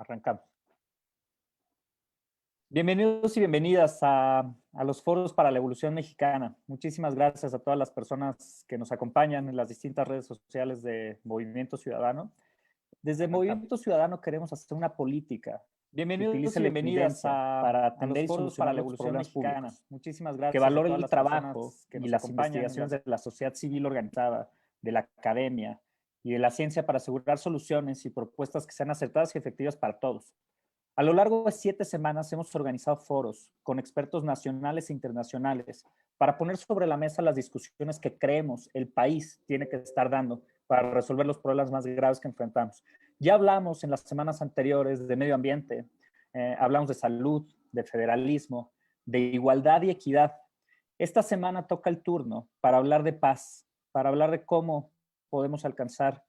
Arrancamos. Bienvenidos y bienvenidas a los foros para la evolución mexicana. Muchísimas gracias a todas las personas que nos acompañan en las distintas redes sociales de Movimiento Ciudadano. Desde Movimiento Ciudadano queremos hacer una política. Bienvenidos y bienvenidas para atender los foros para la evolución mexicana. Muchísimas gracias. Que valore el trabajo y las investigaciones de la sociedad civil organizada, de la academia y de la ciencia para asegurar soluciones y propuestas que sean acertadas y efectivas para todos. A lo largo de 7 semanas hemos organizado foros con expertos nacionales e internacionales para poner sobre la mesa las discusiones que creemos el país tiene que estar dando para resolver los problemas más graves que enfrentamos. Ya hablamos en las semanas anteriores de medio ambiente, hablamos de salud, de federalismo, de igualdad y equidad. Esta semana toca el turno para hablar de paz, para hablar de cómo podemos alcanzar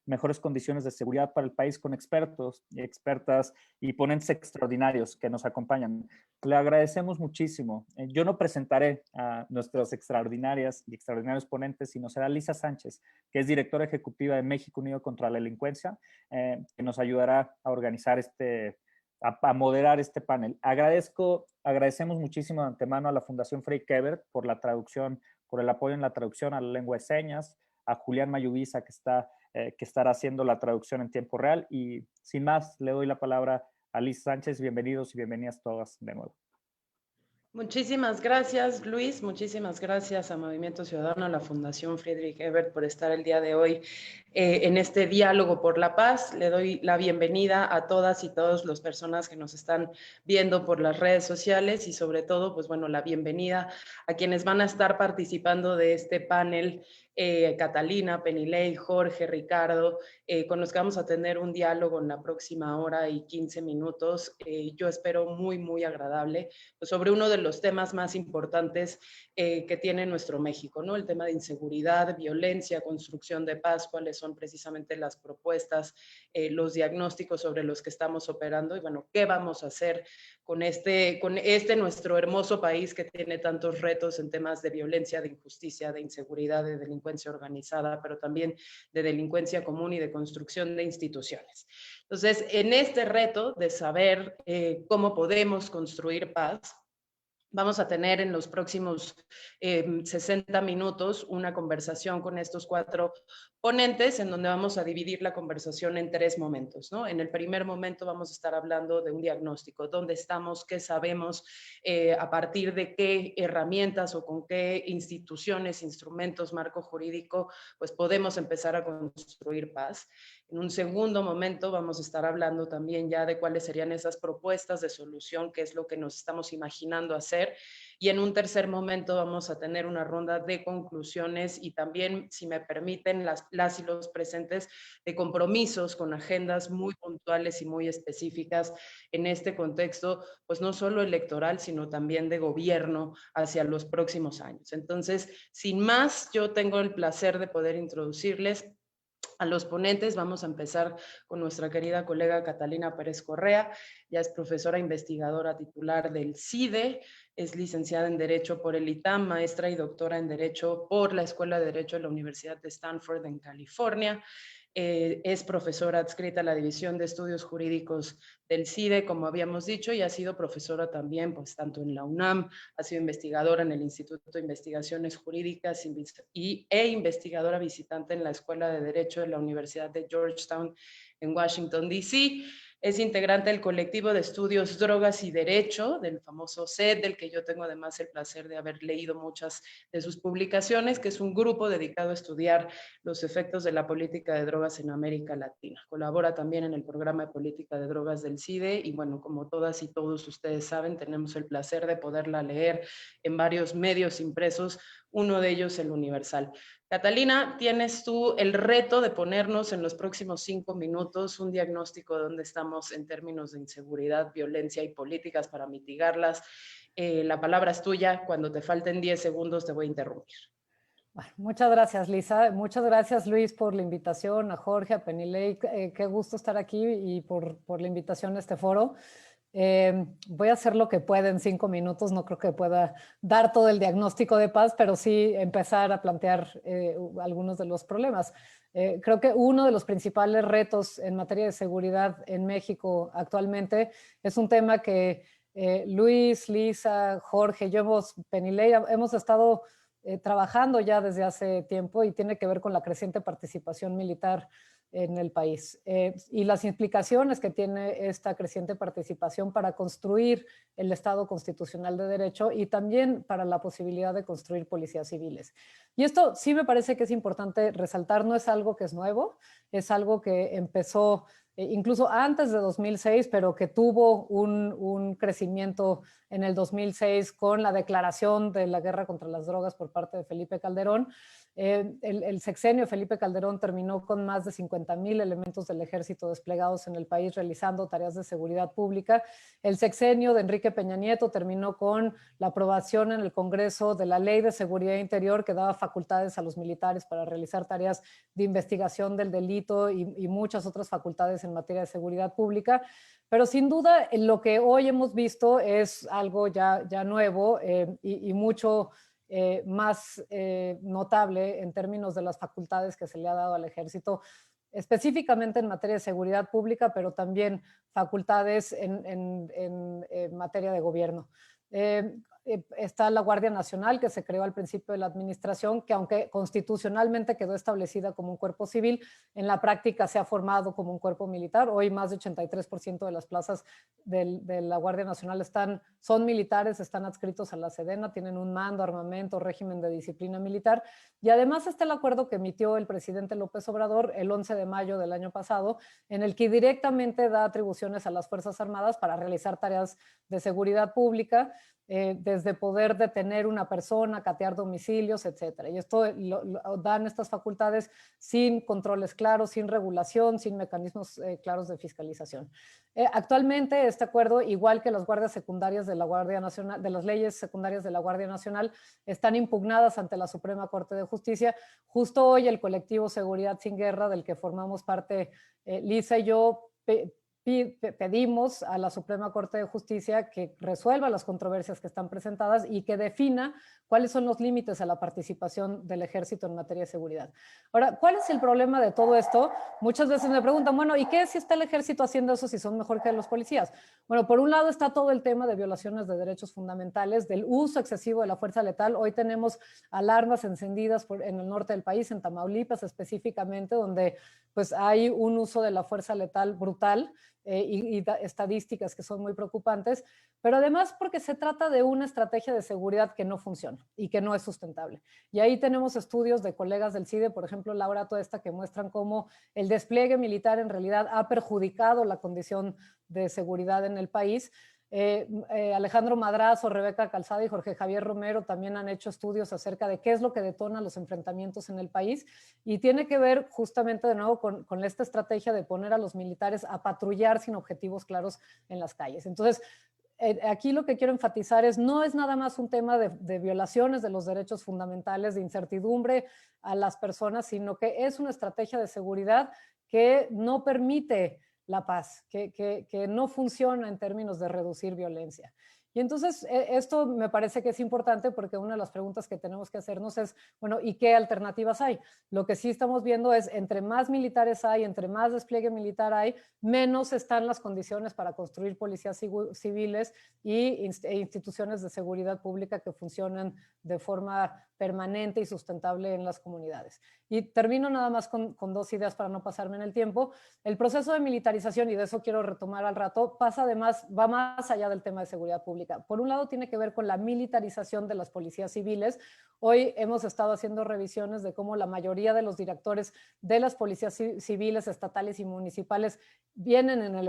mejores condiciones de seguridad para el país con expertos y expertas y ponentes extraordinarios que nos acompañan. Le agradecemos muchísimo. Yo no presentaré a nuestros extraordinarias y extraordinarios ponentes, sino será Lisa Sánchez, que es directora ejecutiva de México Unido contra la Delincuencia, que nos ayudará a organizar a moderar este panel. Agradecemos muchísimo de antemano a la Fundación Frei Keber por la traducción, por el apoyo en la traducción a la lengua de señas, a Julián Mayubiza, que estará haciendo la traducción en tiempo real. Y sin más, le doy la palabra a Liz Sánchez. Bienvenidos y bienvenidas todas de nuevo. Muchísimas gracias, Luis. Muchísimas gracias a Movimiento Ciudadano, a la Fundación Friedrich Ebert por estar el día de hoy en este diálogo por la paz. Le doy la bienvenida a todas y todos las personas que nos están viendo por las redes sociales y sobre todo, pues bueno, la bienvenida a quienes van a estar participando de este panel, Catalina, Penilei, Jorge, Ricardo, con los que vamos a tener un diálogo en la próxima hora y 15 minutos. Yo espero muy agradable, pues sobre uno de los temas más importantes que tiene nuestro México, ¿no? El tema de inseguridad, violencia, construcción de paz, cuáles son precisamente las propuestas, los diagnósticos sobre los que estamos operando y bueno, qué vamos a hacer con este nuestro hermoso país que tiene tantos retos en temas de violencia, de injusticia, de inseguridad, de delincuencia organizada, pero también de delincuencia común y de construcción de instituciones. Entonces, en este reto de saber cómo podemos construir paz, vamos a tener en los próximos 60 minutos una conversación con estos 4 ponentes en donde vamos a dividir la conversación en 3 momentos, ¿no? En el primer momento vamos a estar hablando de un diagnóstico, dónde estamos, qué sabemos, a partir de qué herramientas o con qué instituciones, instrumentos, marco jurídico, pues podemos empezar a construir paz. En un segundo momento vamos a estar hablando también ya de cuáles serían esas propuestas de solución, qué es lo que nos estamos imaginando hacer. Y en un tercer momento vamos a tener una ronda de conclusiones y también, si me permiten, las y los presentes de compromisos con agendas muy puntuales y muy específicas en este contexto, pues no solo electoral, sino también de gobierno hacia los próximos años. Entonces, sin más, yo tengo el placer de poder introducirles a los ponentes. Vamos a empezar con nuestra querida colega Catalina Pérez Correa. Ya es profesora investigadora titular del CIDE, es licenciada en Derecho por el ITAM, maestra y doctora en Derecho por la Escuela de Derecho de la Universidad de Stanford en California. Es profesora adscrita a la División de Estudios Jurídicos del CIDE, como habíamos dicho, y ha sido profesora también, pues tanto en la UNAM, ha sido investigadora en el Instituto de Investigaciones Jurídicas e investigadora visitante en la Escuela de Derecho de la Universidad de Georgetown en Washington, D.C., es integrante del colectivo de estudios Drogas y Derecho, del famoso CED, del que yo tengo además el placer de haber leído muchas de sus publicaciones, que es un grupo dedicado a estudiar los efectos de la política de drogas en América Latina. Colabora también en el programa de política de drogas del CIDE y bueno, como todas y todos ustedes saben, tenemos el placer de poderla leer en varios medios impresos, uno de ellos el Universal. Catalina, tienes tú el reto de ponernos en los próximos 5 minutos un diagnóstico de dónde estamos en términos de inseguridad, violencia y políticas para mitigarlas. La palabra es tuya. Cuando te falten 10 segundos te voy a interrumpir. Bueno, muchas gracias, Lisa. Muchas gracias, Luis, por la invitación, a Jorge, a Penilei. Qué gusto estar aquí y por la invitación a este foro. Voy a hacer lo que pueda en 5 minutos, no creo que pueda dar todo el diagnóstico de paz, pero sí empezar a plantear algunos de los problemas. Creo que uno de los principales retos en materia de seguridad en México actualmente es un tema que Luis, Lisa, Jorge, yo, Penilei, hemos estado trabajando ya desde hace tiempo y tiene que ver con la creciente participación militar en el país y las implicaciones que tiene esta creciente participación para construir el Estado constitucional de derecho y también para la posibilidad de construir policías civiles. Y esto sí me parece que es importante resaltar, no es algo que es nuevo, es algo que empezó incluso antes de 2006, pero que tuvo un crecimiento en el 2006 con la declaración de la guerra contra las drogas por parte de Felipe Calderón. El sexenio de Felipe Calderón terminó con más de 50,000 elementos del ejército desplegados en el país realizando tareas de seguridad pública. El sexenio de Enrique Peña Nieto terminó con la aprobación en el Congreso de la Ley de Seguridad Interior que daba facultades a los militares para realizar tareas de investigación del delito y muchas otras facultades en materia de seguridad pública. Pero sin duda lo que hoy hemos visto es algo ya nuevo y mucho más notable en términos de las facultades que se le ha dado al ejército, específicamente en materia de seguridad pública, pero también facultades en materia de gobierno. Está la Guardia Nacional, que se creó al principio de la administración, que aunque constitucionalmente quedó establecida como un cuerpo civil, en la práctica se ha formado como un cuerpo militar. Hoy más de 83% de las plazas de la Guardia Nacional son militares, están adscritos a la Sedena, tienen un mando, armamento, régimen de disciplina militar. Y además está el acuerdo que emitió el presidente López Obrador el 11 de mayo del año pasado, en el que directamente da atribuciones a las Fuerzas Armadas para realizar tareas de seguridad pública, desde poder detener una persona, catear domicilios, etcétera. Y esto dan estas facultades sin controles claros, sin regulación, sin mecanismos claros de fiscalización. Actualmente este acuerdo, igual que las guardias secundarias de la Guardia Nacional, de las leyes secundarias de la Guardia Nacional, están impugnadas ante la Suprema Corte de Justicia. Justo hoy el colectivo Seguridad Sin Guerra, del que formamos parte Lisa y yo, pedimos a la Suprema Corte de Justicia que resuelva las controversias que están presentadas y que defina cuáles son los límites a la participación del ejército en materia de seguridad. Ahora, ¿cuál es el problema de todo esto? Muchas veces me preguntan, bueno, ¿y qué si está el ejército haciendo eso si son mejor que los policías? Bueno, por un lado está todo el tema de violaciones de derechos fundamentales, del uso excesivo de la fuerza letal. Hoy tenemos alarmas encendidas en el norte del país, en Tamaulipas específicamente, donde pues hay un uso de la fuerza letal brutal y estadísticas que son muy preocupantes, pero además porque se trata de una estrategia de seguridad que no funciona y que no es sustentable. Y ahí tenemos estudios de colegas del CIDE, por ejemplo, Laura Tuesta, que muestran cómo el despliegue militar en realidad ha perjudicado la condición de seguridad en el país. Alejandro Madrazo, Rebeca Calzada y Jorge Javier Romero también han hecho estudios acerca de qué es lo que detona los enfrentamientos en el país y tiene que ver justamente de nuevo con esta estrategia de poner a los militares a patrullar sin objetivos claros en las calles. Entonces, aquí lo que quiero enfatizar no es nada más un tema de violaciones de los derechos fundamentales, de incertidumbre a las personas, sino que es una estrategia de seguridad que no permite la paz, que no funciona en términos de reducir violencia. Y entonces esto me parece que es importante porque una de las preguntas que tenemos que hacernos es, bueno, ¿y qué alternativas hay? Lo que sí estamos viendo es, entre más militares hay, entre más despliegue militar hay, menos están las condiciones para construir policías civiles e instituciones de seguridad pública que funcionen de forma permanente y sustentable en las comunidades. Y termino nada más con 2 ideas para no pasarme en el tiempo. El proceso de militarización, y de eso quiero retomar al rato, va más allá del tema de seguridad pública. Por un lado tiene que ver con la militarización de las policías civiles. Hoy hemos estado haciendo revisiones de cómo la mayoría de los directores de las policías civiles, estatales y municipales vienen del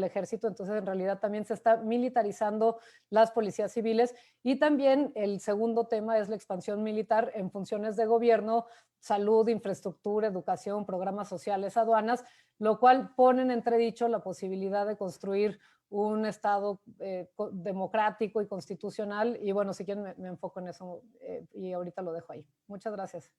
ejército, entonces en realidad también se está militarizando las policías civiles. Y también el segundo tema es la expansión militar en funciones de gobierno, salud, infraestructura, educación, programas sociales, aduanas, lo cual pone en entredicho la posibilidad de construir un Estado democrático y constitucional. Y bueno, si quieren me enfoco en eso y ahorita lo dejo ahí. Muchas gracias.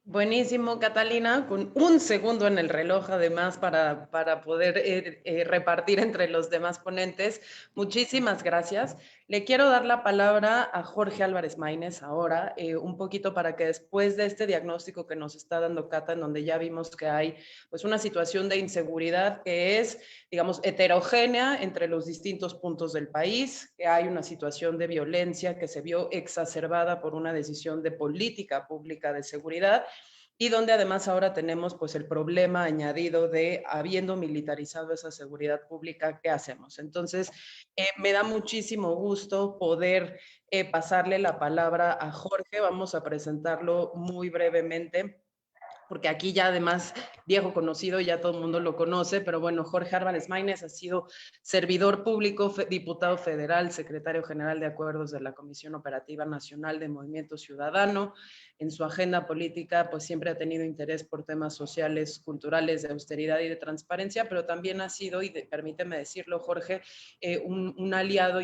Buenísimo, Catalina, con un segundo en el reloj además para poder repartir entre los demás ponentes. Muchísimas gracias. Le quiero dar la palabra a Jorge Álvarez Maínez ahora, un poquito para que después de este diagnóstico que nos está dando Cata, en donde ya vimos que hay pues una situación de inseguridad que es, digamos, heterogénea entre los distintos puntos del país, que hay una situación de violencia que se vio exacerbada por una decisión de política pública de seguridad, y donde además ahora tenemos pues el problema añadido de habiendo militarizado esa seguridad pública, ¿qué hacemos? Entonces, me da muchísimo gusto poder pasarle la palabra a Jorge. Vamos a presentarlo muy brevemente, porque aquí ya además viejo conocido, ya todo el mundo lo conoce, pero bueno, Jorge Álvarez Maínez ha sido servidor público, diputado federal, secretario general de Acuerdos de la Comisión Operativa Nacional de Movimiento Ciudadano. En su agenda política, pues siempre ha tenido interés por temas sociales, culturales, de austeridad y de transparencia, pero también ha sido, y permíteme decirlo, Jorge, un aliado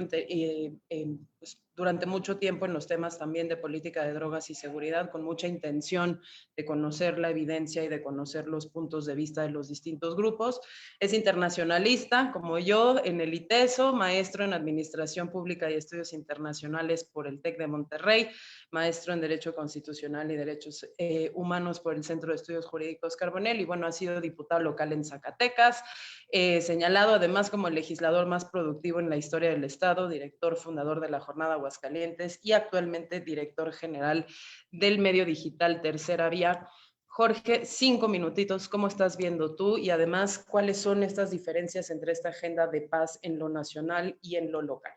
pues, durante mucho tiempo en los temas también de política de drogas y seguridad, con mucha intención de conocer la evidencia y de conocer los puntos de vista de los distintos grupos. Es internacionalista, como yo, en el ITESO, maestro en Administración Pública y Estudios Internacionales por el TEC de Monterrey, maestro en Derecho Constitucional y Derechos Humanos por el Centro de Estudios Jurídicos Carbonell, y bueno, ha sido diputado local en Zacatecas, señalado además como el legislador más productivo en la historia del Estado, director fundador de la Jornada Aguascalientes y actualmente director general del medio digital Tercera Vía. Jorge, 5 minutitos, ¿cómo estás viendo tú? Y además, ¿cuáles son estas diferencias entre esta agenda de paz en lo nacional y en lo local?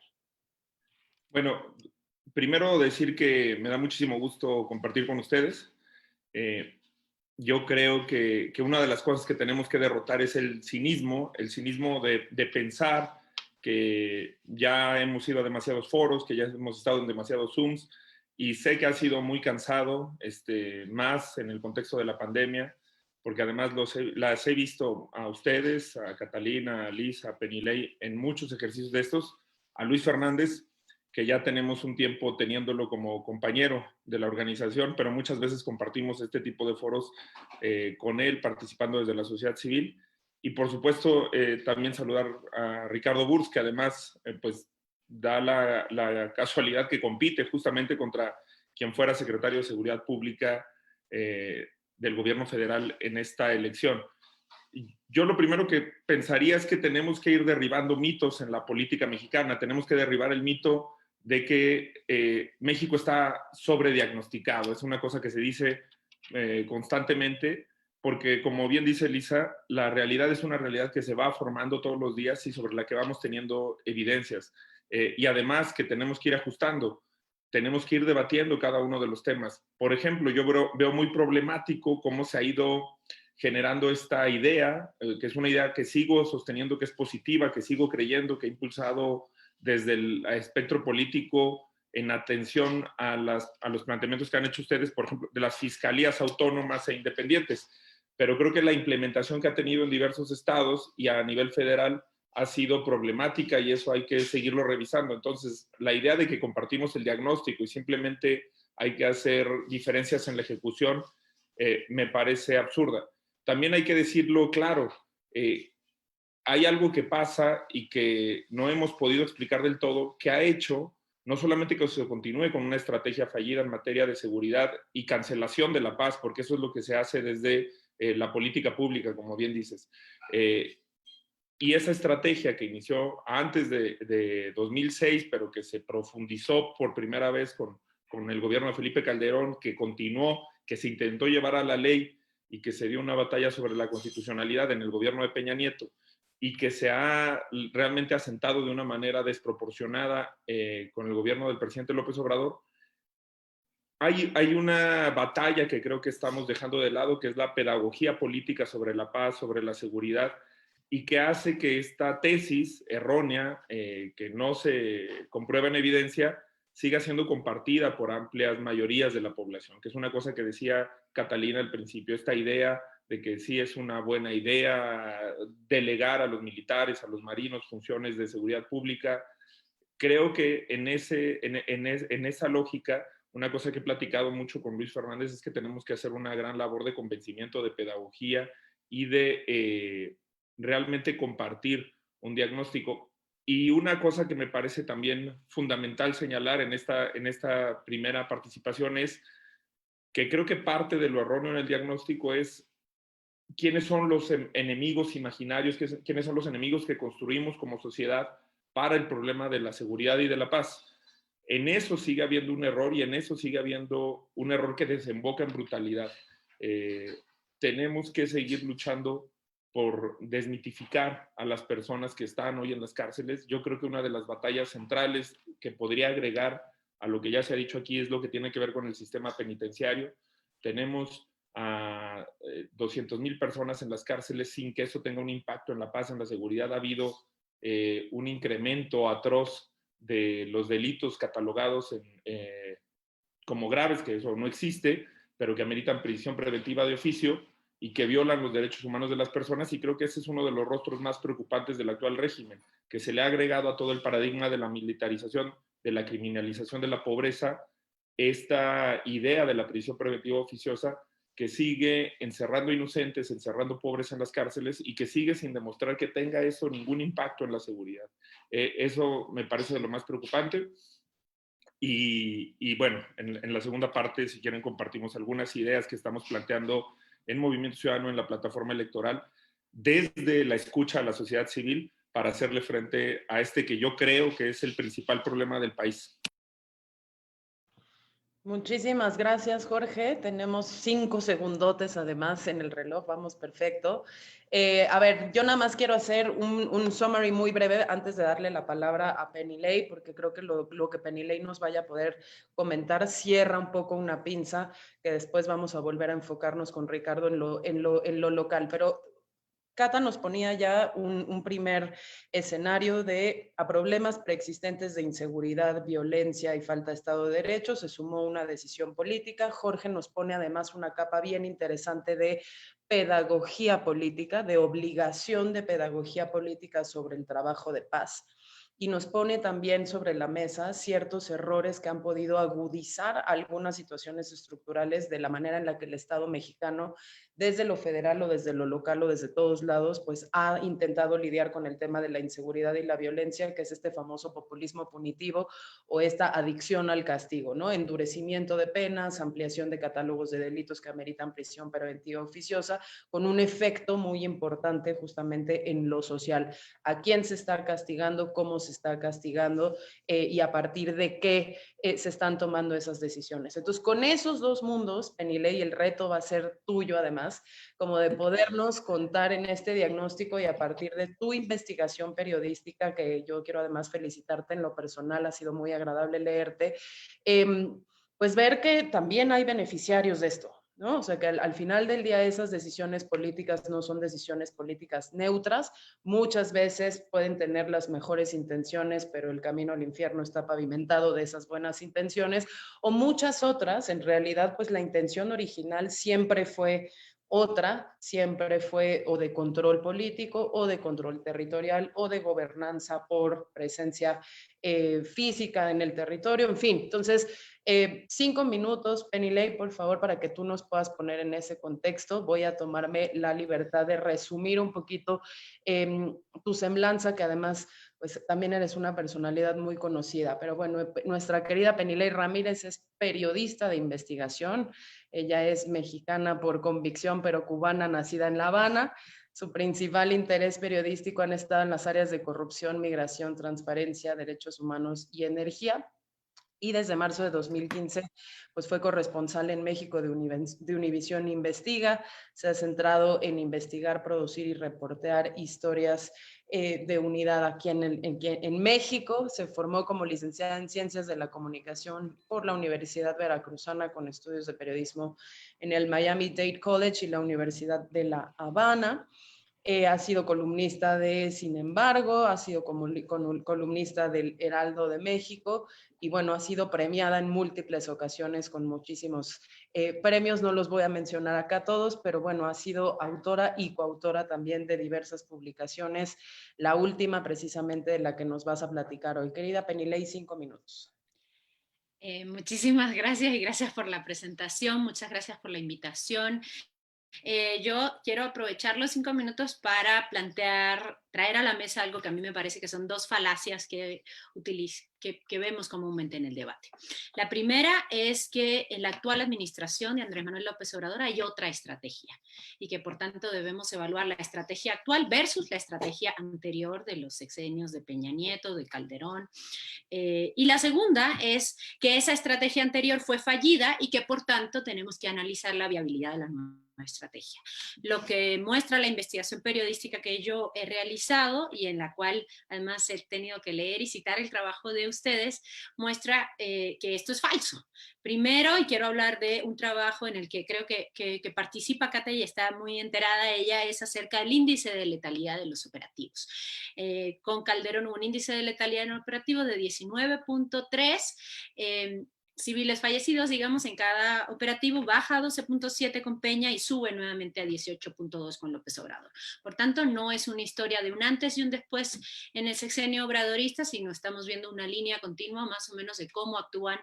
Bueno, primero decir que me da muchísimo gusto compartir con ustedes. Yo creo que una de las cosas que tenemos que derrotar es el cinismo de pensar que ya hemos ido a demasiados foros, que ya hemos estado en demasiados Zooms, y sé que ha sido muy cansado, más en el contexto de la pandemia, porque además las he visto a ustedes, a Catalina, a Liz, a Penilei, en muchos ejercicios de estos, a Luis Fernández, que ya tenemos un tiempo teniéndolo como compañero de la organización, pero muchas veces compartimos este tipo de foros con él, participando desde la sociedad civil. Y por supuesto, también saludar a Ricardo Burs, que además pues da la casualidad que compite justamente contra quien fuera secretario de Seguridad Pública del gobierno federal en esta elección. Yo lo primero que pensaría es que tenemos que ir derribando mitos en la política mexicana. Tenemos que derribar el mito de que México está sobrediagnosticado. Es una cosa que se dice constantemente, porque como bien dice Lisa, la realidad es una realidad que se va formando todos los días y sobre la que vamos teniendo evidencias. Y además que tenemos que ir ajustando, tenemos que ir debatiendo cada uno de los temas. Por ejemplo, yo veo muy problemático cómo se ha ido generando esta idea, que es una idea que sigo sosteniendo que es positiva, que sigo creyendo, que ha impulsado desde el espectro político en atención a los planteamientos que han hecho ustedes, por ejemplo, de las fiscalías autónomas e independientes. Pero creo que la implementación que ha tenido en diversos estados y a nivel federal ha sido problemática y eso hay que seguirlo revisando. Entonces, la idea de que compartimos el diagnóstico y simplemente hay que hacer diferencias en la ejecución me parece absurda. También hay que decirlo claro, hay algo que pasa y que no hemos podido explicar del todo, que ha hecho no solamente que se continúe con una estrategia fallida en materia de seguridad y cancelación de la paz, porque eso es lo que se hace desde la política pública, como bien dices. Y esa estrategia que inició antes de 2006, pero que se profundizó por primera vez con el gobierno de Felipe Calderón, que continuó, que se intentó llevar a la ley y que se dio una batalla sobre la constitucionalidad en el gobierno de Peña Nieto, y que se ha realmente asentado de una manera desproporcionada con el gobierno del presidente López Obrador. Hay una batalla que creo que estamos dejando de lado, que es la pedagogía política sobre la paz, sobre la seguridad, y que hace que esta tesis errónea, que no se comprueba en evidencia, siga siendo compartida por amplias mayorías de la población, que es una cosa que decía Catalina al principio, esta idea de que sí es una buena idea delegar a los militares, a los marinos, funciones de seguridad pública. Creo que en esa lógica una cosa que he platicado mucho con Luis Fernández es que tenemos que hacer una gran labor de convencimiento, de pedagogía y de realmente compartir un diagnóstico. Y una cosa que me parece también fundamental señalar en esta primera participación es que creo que parte de lo erróneo en el diagnóstico es quiénes son los enemigos imaginarios, quiénes son los enemigos que construimos como sociedad para el problema de la seguridad y de la paz. En eso sigue habiendo un error y en eso sigue habiendo un error que desemboca en brutalidad. Tenemos que seguir luchando por desmitificar a las personas que están hoy en las cárceles. Yo creo que una de las batallas centrales que podría agregar a lo que ya se ha dicho aquí es lo que tiene que ver con el sistema penitenciario. Tenemos a 200,000 personas en las cárceles sin que eso tenga un impacto en la paz, en la seguridad. Ha habido un incremento atroz de los delitos catalogados como graves, que eso no existe, pero que ameritan prisión preventiva de oficio y que violan los derechos humanos de las personas, y creo que ese es uno de los rostros más preocupantes del actual régimen, que se le ha agregado a todo el paradigma de la militarización, de la criminalización de la pobreza, esta idea de la prisión preventiva oficiosa que sigue encerrando inocentes, encerrando pobres en las cárceles y que sigue sin demostrar que tenga eso ningún impacto en la seguridad. Eso me parece de lo más preocupante. Y bueno, en la segunda parte, si quieren, compartimos algunas ideas que estamos planteando en Movimiento Ciudadano en la plataforma electoral desde la escucha a la sociedad civil para hacerle frente a este que yo creo que es el principal problema del país. Muchísimas gracias, Jorge. Tenemos 5 segundotes además en el reloj, vamos perfecto. A ver, yo nada más quiero hacer un summary muy breve antes de darle la palabra a Penilei, porque creo que lo que Penilei nos vaya a poder comentar cierra un poco una pinza que después vamos a volver a enfocarnos con Ricardo en lo local. Pero Cata nos ponía ya un primer escenario a problemas preexistentes de inseguridad, violencia y falta de Estado de Derecho. Se sumó una decisión política. Jorge nos pone además una capa bien interesante de pedagogía política, de obligación de pedagogía política sobre el trabajo de paz. Y nos pone también sobre la mesa ciertos errores que han podido agudizar algunas situaciones estructurales de la manera en la que el Estado mexicano, desde lo federal o desde lo local o desde todos lados, pues ha intentado lidiar con el tema de la inseguridad y la violencia, que es este famoso populismo punitivo o esta adicción al castigo, ¿no? Endurecimiento de penas, ampliación de catálogos de delitos que ameritan prisión preventiva oficiosa, con un efecto muy importante justamente en lo social. ¿A quién se está castigando? ¿Cómo se está castigando? Y a partir de qué se están tomando esas decisiones. Entonces, con esos dos mundos, Penilei, el reto va a ser tuyo además, como de podernos contar en este diagnóstico y a partir de tu investigación periodística, que yo quiero además felicitarte en lo personal, ha sido muy agradable leerte, pues ver que también hay beneficiarios de esto, ¿no? O sea, que al final del día esas decisiones políticas no son decisiones políticas neutras. Muchas veces pueden tener las mejores intenciones, pero el camino al infierno está pavimentado de esas buenas intenciones. O muchas otras, en realidad, pues la intención original siempre fue otra, siempre fue o de control político o de control territorial o de gobernanza por presencia física en el territorio, en fin. Entonces, 5 minutos, Penilei, por favor, para que tú nos puedas poner en ese contexto. Voy a tomarme la libertad de resumir un poquito tu semblanza, que además pues también eres una personalidad muy conocida. Pero bueno, nuestra querida Penilei Ramírez es periodista de investigación. Ella es mexicana por convicción, pero cubana, nacida en La Habana. Su principal interés periodístico han estado en las áreas de corrupción, migración, transparencia, derechos humanos y energía. Y desde marzo de 2015 pues fue corresponsal en México de Univisión Investiga. Se ha centrado en investigar, producir y reportear historias de unidad aquí en México. Se formó como licenciada en Ciencias de la Comunicación por la Universidad Veracruzana con estudios de periodismo en el Miami-Dade College y la Universidad de La Habana. Ha sido columnista de Sin Embargo, ha sido columnista del Heraldo de México y bueno, ha sido premiada en múltiples ocasiones con muchísimos premios. No los voy a mencionar acá todos, pero bueno, ha sido autora y coautora también de diversas publicaciones, la última precisamente de la que nos vas a platicar hoy. Querida Penilei, 5 minutos. Muchísimas gracias y gracias por la presentación, muchas gracias por la invitación. Yo quiero aprovechar los 5 minutos para traer a la mesa algo que a mí me parece que son dos falacias que vemos comúnmente en el debate. La primera es que en la actual administración de Andrés Manuel López Obrador hay otra estrategia y que por tanto debemos evaluar la estrategia actual versus la estrategia anterior de los sexenios de Peña Nieto, de Calderón. Y la segunda es que esa estrategia anterior fue fallida y que por tanto tenemos que analizar la viabilidad de la nueva estrategia. Lo que muestra la investigación periodística que yo he realizado y en la cual además he tenido que leer y citar el trabajo de ustedes, muestra que esto es falso. Primero, y quiero hablar de un trabajo en el que creo que participa Kate y está muy enterada ella, es acerca del índice de letalidad de los operativos. Con Calderón hubo un índice de letalidad en operativo de 19.3, civiles fallecidos, digamos, en cada operativo, baja a 12.7 con Peña y sube nuevamente a 18.2 con López Obrador. Por tanto, no es una historia de un antes y un después en el sexenio obradorista, sino estamos viendo una línea continua más o menos de cómo actúan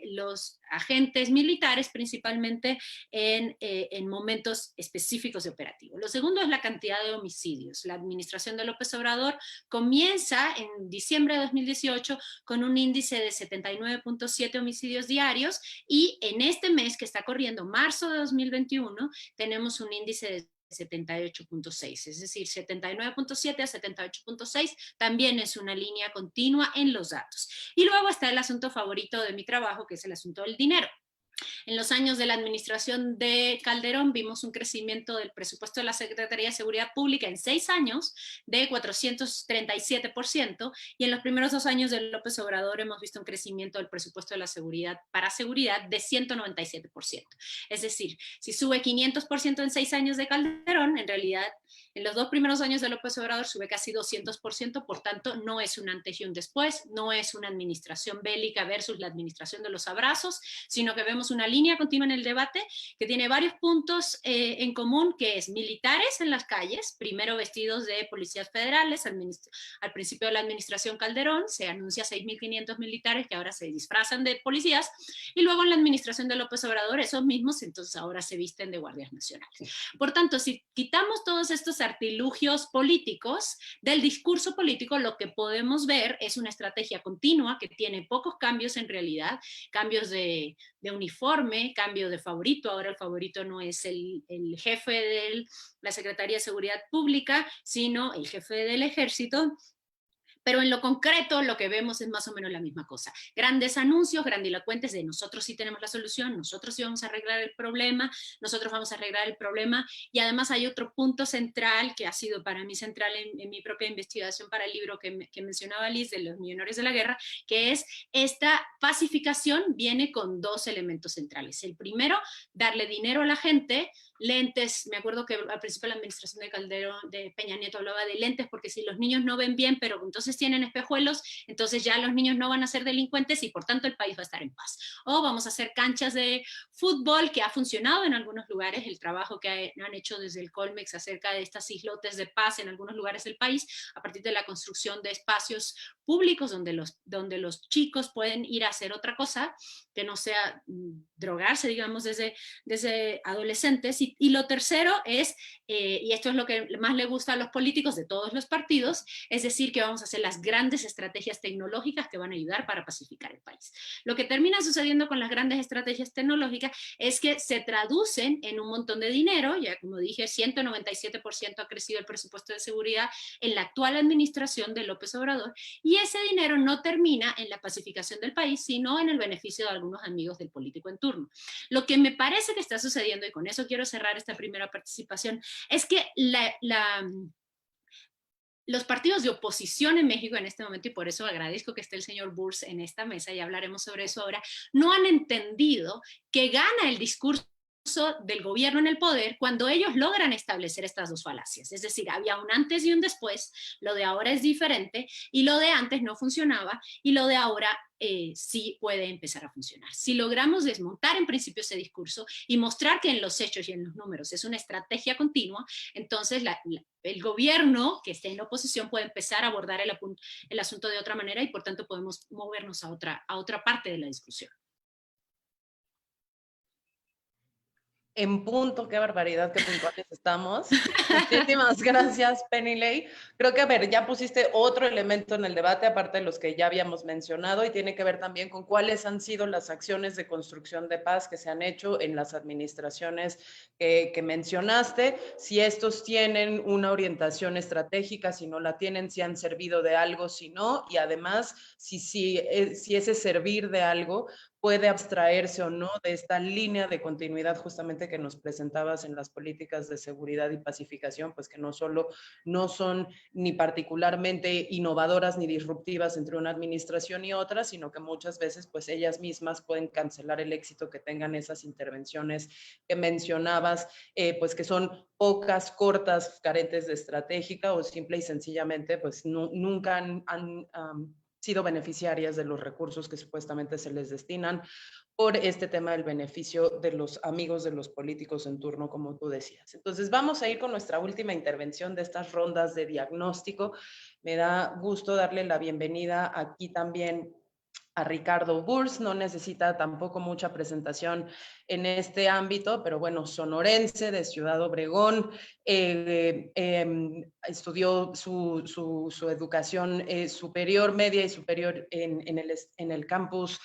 los agentes militares, principalmente en momentos específicos de operativo. Lo segundo es la cantidad de homicidios. La administración de López Obrador comienza en diciembre de 2018 con un índice de 79.7 homicidios diarios y en este mes que está corriendo, marzo de 2021, tenemos un índice de 78.6, es decir, 79.7 a 78.6 también es una línea continua en los datos. Y luego está el asunto favorito de mi trabajo, que es el asunto del dinero. En los años de la administración de Calderón vimos un crecimiento del presupuesto de la Secretaría de Seguridad Pública en 6 años de 437% y en los primeros 2 años de López Obrador hemos visto un crecimiento del presupuesto de la seguridad para seguridad de 197%. Es decir, si sube 500% en 6 años de Calderón, en realidad en los 2 primeros años de López Obrador sube casi 200%, por tanto no es un antes y un después, no es una administración bélica versus la administración de los abrazos, sino que vemos una línea continua en el debate que tiene varios puntos en común, que es militares en las calles, primero vestidos de policías federales, al principio de la administración Calderón se anuncia 6.500 militares que ahora se disfrazan de policías, y luego en la administración de López Obrador esos mismos entonces ahora se visten de guardias nacionales. Por tanto, si quitamos todos estos artilugios políticos del discurso político, lo que podemos ver es una estrategia continua que tiene pocos cambios en realidad, cambios de uniforme, cambio de favorito, ahora el favorito no es el jefe de la Secretaría de Seguridad Pública, sino el jefe del Ejército. Pero en lo concreto lo que vemos es más o menos la misma cosa. Grandes anuncios, grandilocuentes de nosotros sí tenemos la solución, nosotros sí vamos a arreglar el problema, nosotros vamos a arreglar el problema, y además hay otro punto central que ha sido para mí central en mi propia investigación para el libro que mencionaba Liz de los millonarios de la guerra, que es esta pacificación viene con 2 elementos centrales. El primero, darle dinero a la gente, lentes, me acuerdo que al principio de la administración de Calderón, de Peña Nieto hablaba de lentes, porque si los niños no ven bien, pero entonces tienen espejuelos, entonces ya los niños no van a ser delincuentes y por tanto el país va a estar en paz. O vamos a hacer canchas de fútbol, que ha funcionado en algunos lugares, el trabajo que han hecho desde el Colmex acerca de estas islotes de paz en algunos lugares del país, a partir de la construcción de espacios públicos donde los chicos pueden ir a hacer otra cosa, que no sea drogarse, digamos, desde adolescentes. Y lo tercero es, y esto es lo que más le gusta a los políticos de todos los partidos, es decir, que vamos a hacer las grandes estrategias tecnológicas que van a ayudar para pacificar el país. Lo que termina sucediendo con las grandes estrategias tecnológicas es que se traducen en un montón de dinero, ya como dije, 197% ha crecido el presupuesto de seguridad en la actual administración de López Obrador, y ese dinero no termina en la pacificación del país, sino en el beneficio de algunos amigos del político en turno. Lo que me parece que está sucediendo, y con eso quiero cerrar esta primera participación, es que los partidos de oposición en México en este momento, y por eso agradezco que esté el señor Burs en esta mesa y hablaremos sobre eso ahora, no han entendido que gana el discurso del gobierno en el poder cuando ellos logran establecer estas dos falacias. Es decir, había un antes y un después, lo de ahora es diferente y lo de antes no funcionaba y lo de ahora sí puede empezar a funcionar. Si logramos desmontar en principio ese discurso y mostrar que en los hechos y en los números es una estrategia continua, entonces el gobierno que esté en la oposición puede empezar a abordar el asunto de otra manera y por tanto podemos movernos a otra parte de la discusión. En punto, qué barbaridad, qué puntuales estamos. Muchísimas gracias, Penilei. Creo que, a ver, ya pusiste otro elemento en el debate, aparte de los que ya habíamos mencionado, y tiene que ver también con cuáles han sido las acciones de construcción de paz que se han hecho en las administraciones que mencionaste, si estos tienen una orientación estratégica, si no la tienen, si han servido de algo, si no, y además, si ese servir de algo puede abstraerse o no de esta línea de continuidad justamente que nos presentabas en las políticas de seguridad y pacificación, pues que no solo no son ni particularmente innovadoras ni disruptivas entre una administración y otra, sino que muchas veces pues ellas mismas pueden cancelar el éxito que tengan esas intervenciones que mencionabas, pues que son pocas, cortas, carentes de estratégica o simple y sencillamente pues nunca han sido beneficiarias de los recursos que supuestamente se les destinan por este tema del beneficio de los amigos de los políticos en turno, como tú decías. Entonces vamos a ir con nuestra última intervención de estas rondas de diagnóstico. Me da gusto darle la bienvenida aquí también a Ricardo Burs, no necesita tampoco mucha presentación en este ámbito, pero bueno, sonorense de Ciudad Obregón, estudió su educación superior, media y superior en el campus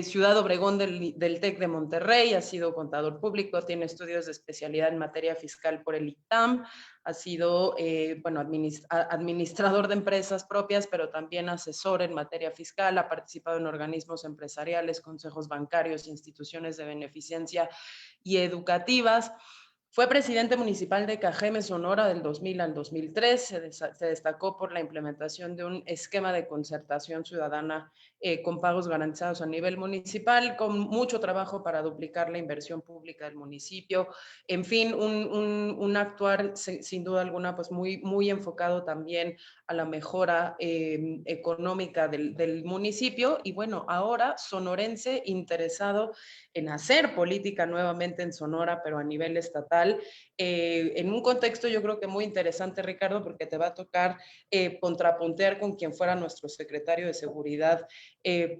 Ciudad Obregón del TEC de Monterrey, ha sido contador público, tiene estudios de especialidad en materia fiscal por el ITAM, ha sido bueno, administrador de empresas propias, pero también asesor en materia fiscal, ha participado en organismos empresariales, consejos bancarios, instituciones de beneficencia y educativas. Fue presidente municipal de Cajeme, Sonora, del 2000 al 2003. Se destacó por la implementación de un esquema de concertación ciudadana con pagos garantizados a nivel municipal, con mucho trabajo para duplicar la inversión pública del municipio. En fin, un actuar sin duda alguna pues muy enfocado también a la mejora económica del municipio. Y bueno, ahora sonorense interesado en hacer política nuevamente en Sonora, pero a nivel estatal, en un contexto yo creo que muy interesante, Ricardo, porque te va a tocar contrapuntear con quien fuera nuestro secretario de Seguridad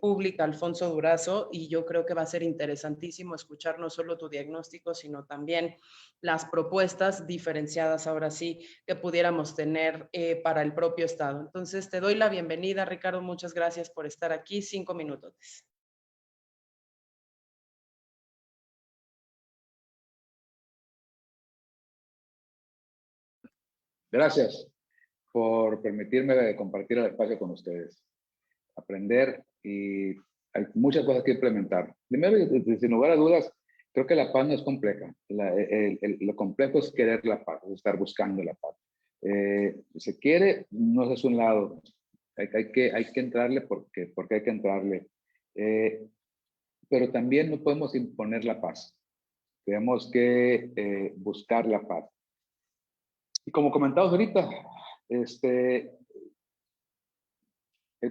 Pública, Alfonso Durazo, y yo creo que va a ser interesantísimo escuchar no solo tu diagnóstico, sino también las propuestas diferenciadas ahora sí que pudiéramos tener para el propio Estado. Entonces, te doy la bienvenida, Ricardo, muchas gracias por estar aquí, 5 minutos. Gracias por permitirme compartir el espacio con ustedes. Aprender y hay muchas cosas que implementar. Primero, sin lugar a dudas, creo que la paz no es compleja. Lo complejo es querer la paz, es estar buscando la paz. Se quiere, no es un lado. Hay que entrarle porque hay que entrarle. Pero también no podemos imponer la paz. Tenemos que buscar la paz. Y como comentamos ahorita, el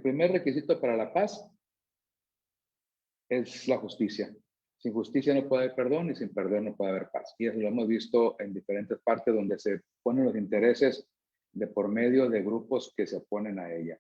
primer requisito para la paz es la justicia. Sin justicia no puede haber perdón y sin perdón no puede haber paz. Y eso lo hemos visto en diferentes partes donde se ponen los intereses de por medio de grupos que se oponen a ella.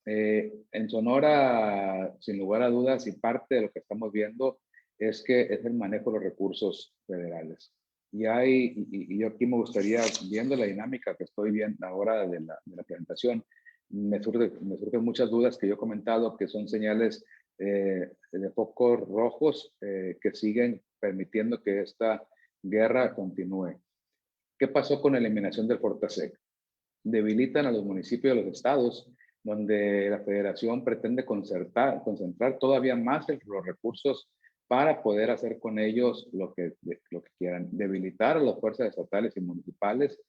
En Sonora, sin lugar a dudas, y parte de lo que estamos viendo es que es el manejo de los recursos federales. Y yo aquí me gustaría, viendo la dinámica que estoy viendo ahora de la presentación, me surgen muchas dudas que yo he comentado que son señales de focos rojos que siguen permitiendo que esta guerra continúe. ¿Qué pasó con la eliminación del Fortasec? Debilitan a los municipios de los estados, donde la federación pretende concentrar todavía más los recursos para poder hacer con ellos lo que quieran, debilitar a las fuerzas estatales y municipales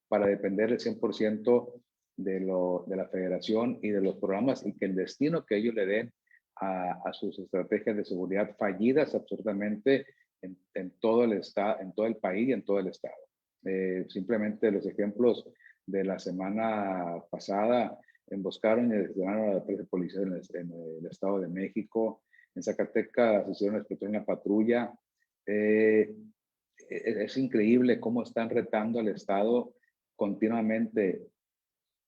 para depender del 100% de la federación y de los programas y que el destino que ellos le den a sus estrategias de seguridad fallidas absurdamente en todo el estado, en todo el país y en todo el estado. Simplemente los ejemplos de la semana pasada: emboscaron y asesinaron a la policía en el Estado de México. En Zacatecas hicieron explotar una patrulla. Es increíble cómo están retando al Estado continuamente.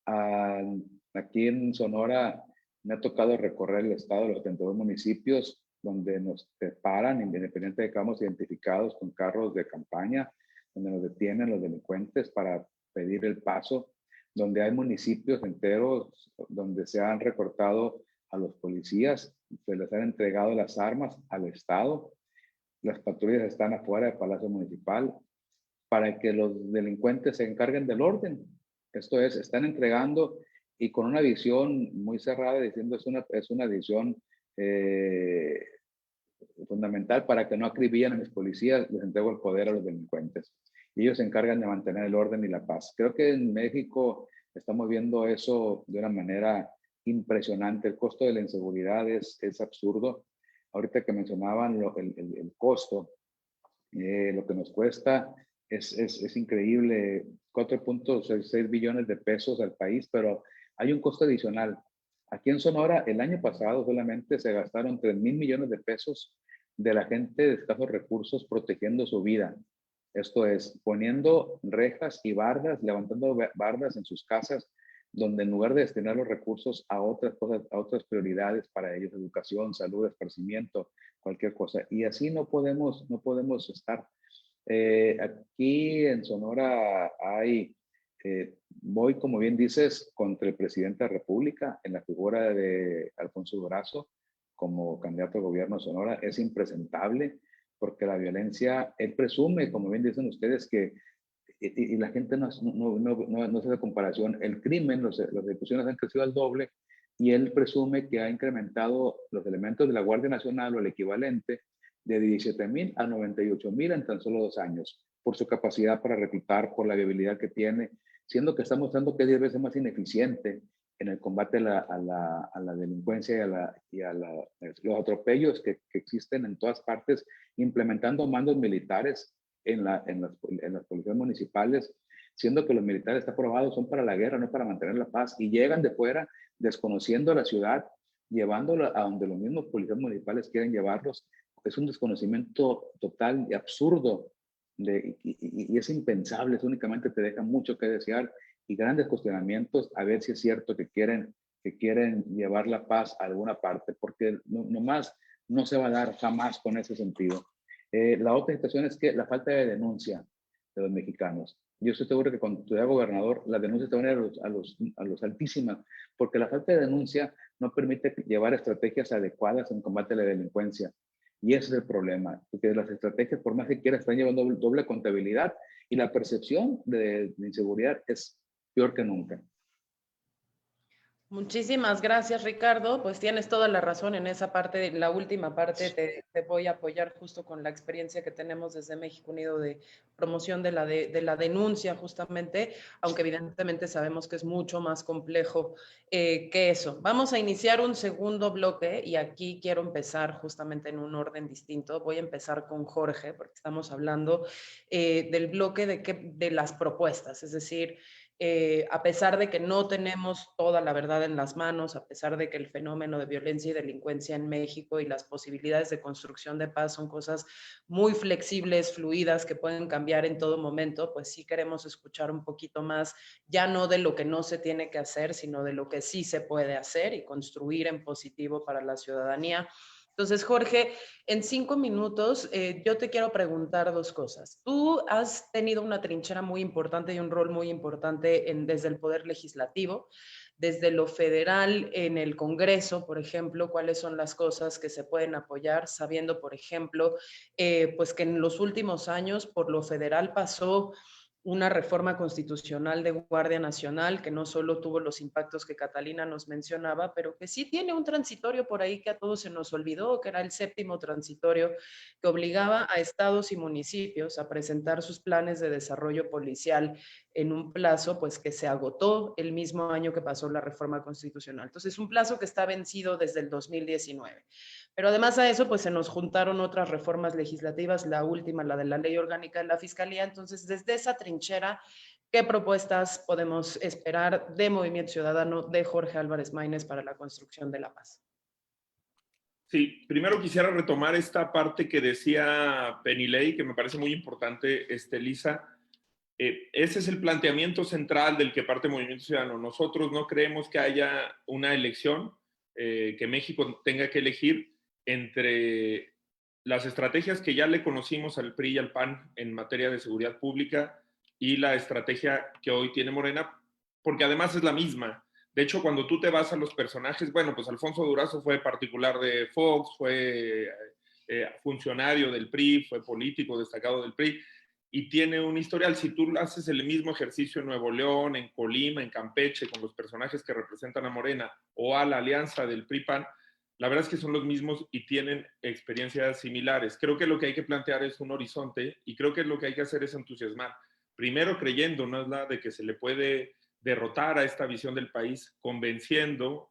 Aquí en Sonora me ha tocado recorrer el estado, los 72 municipios, donde nos paran, independientemente de que vamos identificados con carros de campaña, donde nos detienen los delincuentes para pedir el paso, donde hay municipios enteros donde se han recortado a los policías, se les han entregado las armas al Estado, las patrullas están afuera del Palacio Municipal para que los delincuentes se encarguen del orden. Esto es, están entregando y con una visión muy cerrada, diciendo es una visión fundamental para que no acribillen a mis policías, les entrego el poder a los delincuentes. Y ellos se encargan de mantener el orden y la paz. Creo que en México estamos viendo eso de una manera impresionante. El costo de la inseguridad es absurdo. Ahorita que mencionaban el costo, lo que nos cuesta es increíble, 4.6 billones de pesos al país, pero hay un costo adicional. Aquí en Sonora, el año pasado solamente se gastaron 3,000 millones de pesos de la gente de escasos recursos protegiendo su vida. Esto es, poniendo rejas y bardas, levantando bardas en sus casas, donde en lugar de destinar los recursos a otras cosas, a otras prioridades para ellos, educación, salud, esparcimiento, cualquier cosa. Y así no podemos estar. Aquí en Sonora voy, como bien dices, contra el presidente de la República en la figura de Alfonso Durazo como candidato al gobierno de Sonora. Es impresentable porque la violencia, él presume, como bien dicen ustedes, que, y la gente no hace la comparación, el crimen, las ejecuciones han crecido al doble y él presume que ha incrementado los elementos de la Guardia Nacional o el equivalente de 17,000 a 98,000 en tan solo 2 años, por su capacidad para reclutar, por la viabilidad que tiene, siendo que está mostrando que es 10 veces más ineficiente en el combate a la delincuencia y a los atropellos que existen en todas partes, implementando mandos militares en las policías municipales, siendo que los militares, está probado, son para la guerra, no para mantener la paz, y llegan de fuera desconociendo la ciudad, llevándola a donde los mismos policías municipales quieren llevarlos. Es un desconocimiento total y absurdo y es impensable, eso únicamente te deja mucho que desear y grandes cuestionamientos a ver si es cierto que quieren llevar la paz a alguna parte, porque nomás no se va a dar jamás con ese sentido. La otra situación es que la falta de denuncia de los mexicanos. Yo estoy seguro que cuando sea gobernador, las denuncias te van a ir a los altísimas, porque la falta de denuncia no permite llevar estrategias adecuadas en combate a la delincuencia. Y ese es el problema, porque las estrategias, por más que quieras, están llevando doble contabilidad y la percepción de inseguridad es peor que nunca. Muchísimas gracias, Ricardo. Pues tienes toda la razón en esa parte, en la última parte te voy a apoyar justo con la experiencia que tenemos desde México Unido de promoción de la denuncia justamente, aunque evidentemente sabemos que es mucho más complejo que eso. Vamos a iniciar un segundo bloque y aquí quiero empezar justamente en un orden distinto. Voy a empezar con Jorge porque estamos hablando del bloque de las propuestas, es decir, a pesar de que no tenemos toda la verdad en las manos, a pesar de que el fenómeno de violencia y delincuencia en México y las posibilidades de construcción de paz son cosas muy flexibles, fluidas, que pueden cambiar en todo momento, pues sí queremos escuchar un poquito más, ya no de lo que no se tiene que hacer, sino de lo que sí se puede hacer y construir en positivo para la ciudadanía. Entonces, Jorge, en 5 minutos yo te quiero preguntar 2 cosas. Tú has tenido una trinchera muy importante y un rol muy importante desde el Poder Legislativo, desde lo federal en el Congreso, por ejemplo, cuáles son las cosas que se pueden apoyar, sabiendo, por ejemplo, pues que en los últimos años por lo federal pasó una reforma constitucional de Guardia Nacional que no solo tuvo los impactos que Catalina nos mencionaba, pero que sí tiene un transitorio por ahí que a todos se nos olvidó, que era el 7º transitorio, que obligaba a estados y municipios a presentar sus planes de desarrollo policial en un plazo pues que se agotó el mismo año que pasó la reforma constitucional. Entonces, un plazo que está vencido desde el 2019. Pero además a eso, pues se nos juntaron otras reformas legislativas, la última, la de la Ley Orgánica de la Fiscalía. Entonces, desde esa trinchera, ¿qué propuestas podemos esperar de Movimiento Ciudadano, de Jorge Álvarez Maínez para la construcción de la paz? Sí, primero quisiera retomar esta parte que decía Penilei, que me parece muy importante, Lisa. Ese es el planteamiento central del que parte Movimiento Ciudadano. Nosotros no creemos que haya una elección, que México tenga que elegir entre las estrategias que ya le conocimos al PRI y al PAN en materia de seguridad pública y la estrategia que hoy tiene Morena, porque además es la misma. De hecho, cuando tú te vas a los personajes, bueno, pues Alfonso Durazo fue particular de Fox, fue funcionario del PRI, fue político destacado del PRI, y tiene un historial. Si tú haces el mismo ejercicio en Nuevo León, en Colima, en Campeche, con los personajes que representan a Morena o a la alianza del PRI-PAN, la verdad es que son los mismos y tienen experiencias similares. Creo que lo que hay que plantear es un horizonte y creo que lo que hay que hacer es entusiasmar. Primero creyendo, ¿no?, de que se le puede derrotar a esta visión del país, convenciendo,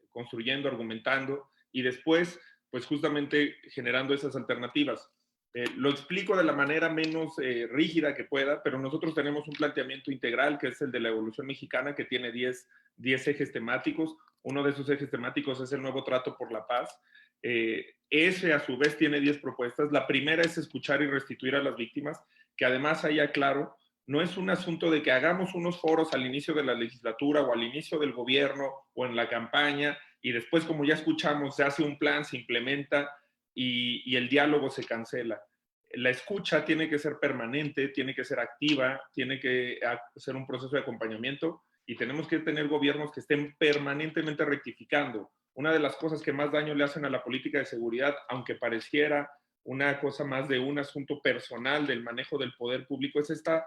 construyendo, argumentando, y después, pues justamente generando esas alternativas. Lo explico de la manera menos rígida que pueda, pero nosotros tenemos un planteamiento integral, que es el de la evolución mexicana, que tiene 10 ejes temáticos. Uno de esos ejes temáticos es el nuevo trato por la paz. Ese, a su vez, tiene 10 propuestas. La primera es escuchar y restituir a las víctimas, que además, haya claro, no es un asunto de que hagamos unos foros al inicio de la legislatura o al inicio del gobierno o en la campaña y después, como ya escuchamos, se hace un plan, se implementa y el diálogo se cancela. La escucha tiene que ser permanente, tiene que ser activa, tiene que ser un proceso de acompañamiento y tenemos que tener gobiernos que estén permanentemente rectificando. Una de las cosas que más daño le hacen a la política de seguridad, aunque pareciera una cosa más de un asunto personal del manejo del poder público, es esta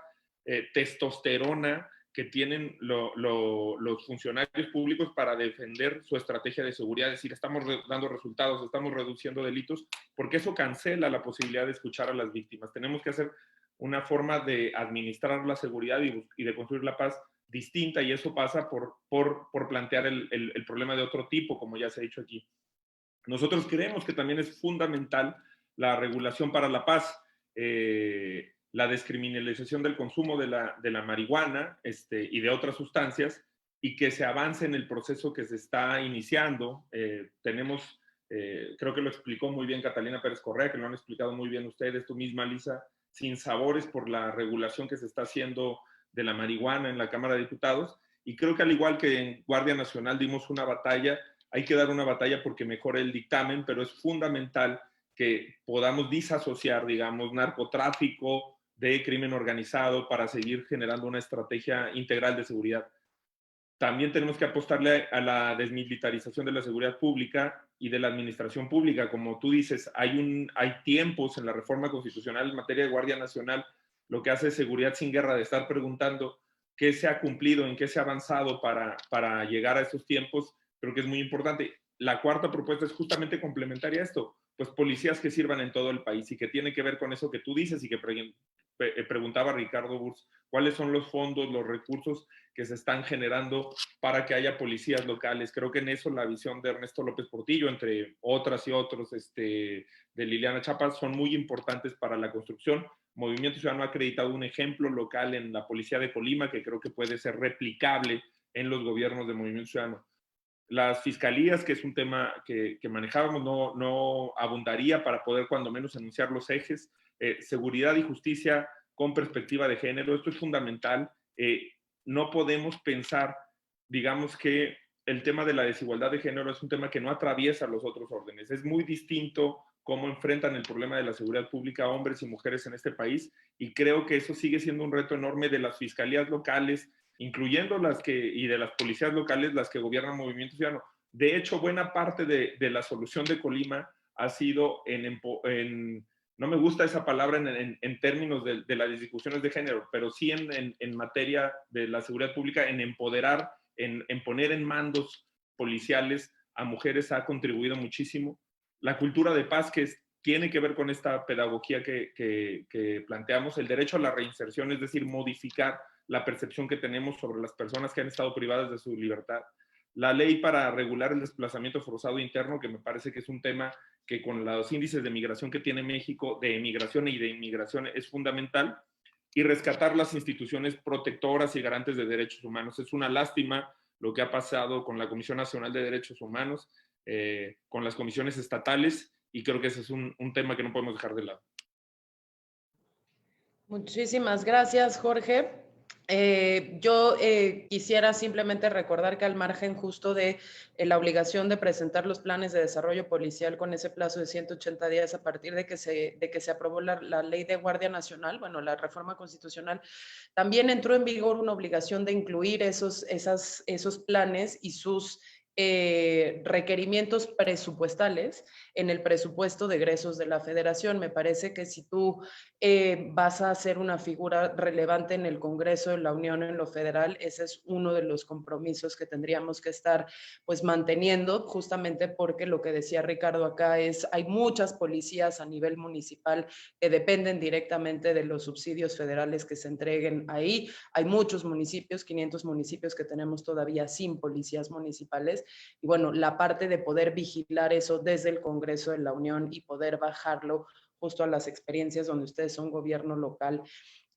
testosterona que tienen los funcionarios públicos para defender su estrategia de seguridad, es decir, estamos dando resultados, estamos reduciendo delitos, porque eso cancela la posibilidad de escuchar a las víctimas. Tenemos que hacer una forma de administrar la seguridad y de construir la paz distinta, y eso pasa por plantear el problema de otro tipo, como ya se ha dicho aquí. Nosotros creemos que también es fundamental la regulación para la paz, la descriminalización del consumo de la marihuana y de otras sustancias, y que se avance en el proceso que se está iniciando. Tenemos, creo que lo explicó muy bien Catalina Pérez Correa, que lo han explicado muy bien ustedes, tú misma, Lisa, sinsabores por la regulación que se está haciendo de la marihuana en la Cámara de Diputados, y creo que al igual que en Guardia Nacional dimos una batalla, hay que dar una batalla porque mejore el dictamen, pero es fundamental que podamos disasociar, digamos, narcotráfico de crimen organizado para seguir generando una estrategia integral de seguridad. También tenemos que apostarle a la desmilitarización de la seguridad pública y de la administración pública. Como tú dices, hay tiempos en la reforma constitucional en materia de Guardia Nacional, lo que hace Seguridad Sin Guerra, de estar preguntando qué se ha cumplido, en qué se ha avanzado para llegar a esos tiempos. Creo que es muy importante. La cuarta propuesta es justamente complementaria a esto, pues policías que sirvan en todo el país, y que tiene que ver con eso que tú dices y que preguntaba Ricardo Burs, cuáles son los fondos, los recursos que se están generando para que haya policías locales. Creo que en eso la visión de Ernesto López Portillo, entre otras y otros, de Liliana Chapas, son muy importantes para la construcción. Movimiento Ciudadano ha acreditado un ejemplo local en la policía de Colima que creo que puede ser replicable en los gobiernos de Movimiento Ciudadano. Las fiscalías, que es un tema que manejábamos, no abundaría para poder cuando menos enunciar los ejes. Seguridad y justicia con perspectiva de género, esto es fundamental. No podemos pensar, digamos, que el tema de la desigualdad de género es un tema que no atraviesa los otros órdenes. Es muy distinto cómo enfrentan el problema de la seguridad pública hombres y mujeres en este país, y creo que eso sigue siendo un reto enorme de las fiscalías locales, incluyendo y de las policías locales, las que gobiernan Movimiento Ciudadano. De hecho, buena parte de la solución de Colima ha sido no me gusta esa palabra en términos de las discusiones de género, pero sí en materia de la seguridad pública, en empoderar, en poner en mandos policiales a mujeres, ha contribuido muchísimo. La cultura de paz, que tiene que ver con esta pedagogía que planteamos, el derecho a la reinserción, es decir, modificar la percepción que tenemos sobre las personas que han estado privadas de su libertad. La ley para regular el desplazamiento forzado interno, que me parece que es un tema que con los índices de migración que tiene México, de emigración y de inmigración, es fundamental, y rescatar las instituciones protectoras y garantes de derechos humanos. Es una lástima lo que ha pasado con la Comisión Nacional de Derechos Humanos, con las comisiones estatales, y creo que ese es un tema que no podemos dejar de lado. Muchísimas gracias, Jorge. Yo quisiera simplemente recordar que al margen justo de la obligación de presentar los planes de desarrollo policial con ese plazo de 180 días a partir de que se aprobó la ley de Guardia Nacional, bueno, la reforma constitucional, también entró en vigor una obligación de incluir esos planes y sus requerimientos presupuestales en el presupuesto de egresos de la Federación. Me parece que si tú vas a ser una figura relevante en el Congreso de la Unión en lo federal, ese es uno de los compromisos que tendríamos que estar pues manteniendo, justamente porque lo que decía Ricardo acá es, hay muchas policías a nivel municipal que dependen directamente de los subsidios federales que se entreguen ahí. Hay muchos municipios, 500 municipios que tenemos todavía sin policías municipales, y bueno, la parte de poder vigilar eso desde el Congreso de la Unión y poder bajarlo justo a las experiencias donde ustedes son gobierno local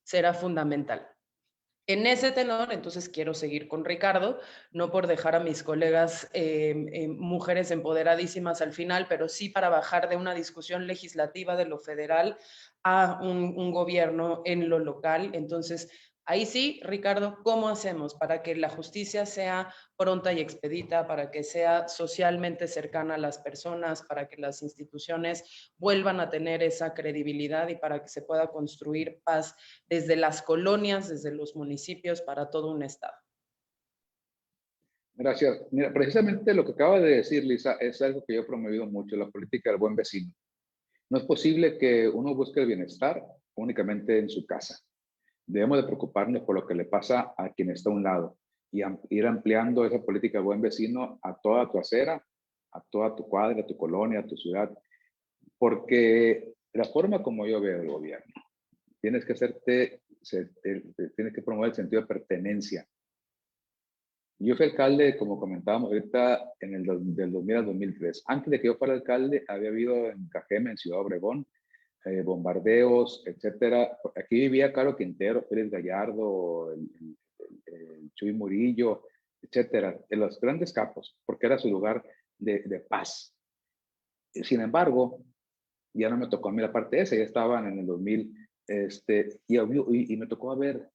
será fundamental. En ese tenor, entonces quiero seguir con Ricardo, no por dejar a mis colegas mujeres empoderadísimas al final, pero sí para bajar de una discusión legislativa de lo federal a un gobierno en lo local. Entonces, ahí sí, Ricardo, ¿cómo hacemos para que la justicia sea pronta y expedita, para que sea socialmente cercana a las personas, para que las instituciones vuelvan a tener esa credibilidad y para que se pueda construir paz desde las colonias, desde los municipios, para todo un estado? Gracias. Mira, precisamente lo que acaba de decir Lisa es algo que yo he promovido mucho, la política del buen vecino. No es posible que uno busque el bienestar únicamente en su casa. Debemos de preocuparnos por lo que le pasa a quien está a un lado y ir ampliando esa política de buen vecino a toda tu acera, a toda tu cuadra, a tu colonia, a tu ciudad. Porque la forma como yo veo el gobierno, tienes que tienes que promover el sentido de pertenencia. Yo fui alcalde, como comentábamos ahorita, del 2000 al 2003. Antes de que yo fuera alcalde, había habido en Cajeme, en Ciudad Obregón, bombardeos, etcétera. Aquí vivía Caro Quintero, Félix Gallardo, el Chuy Murillo, etcétera, en los grandes capos, porque era su lugar de paz. Sin embargo, ya no me tocó a mí la parte esa, ya estaban en el 2000, y me tocó ver,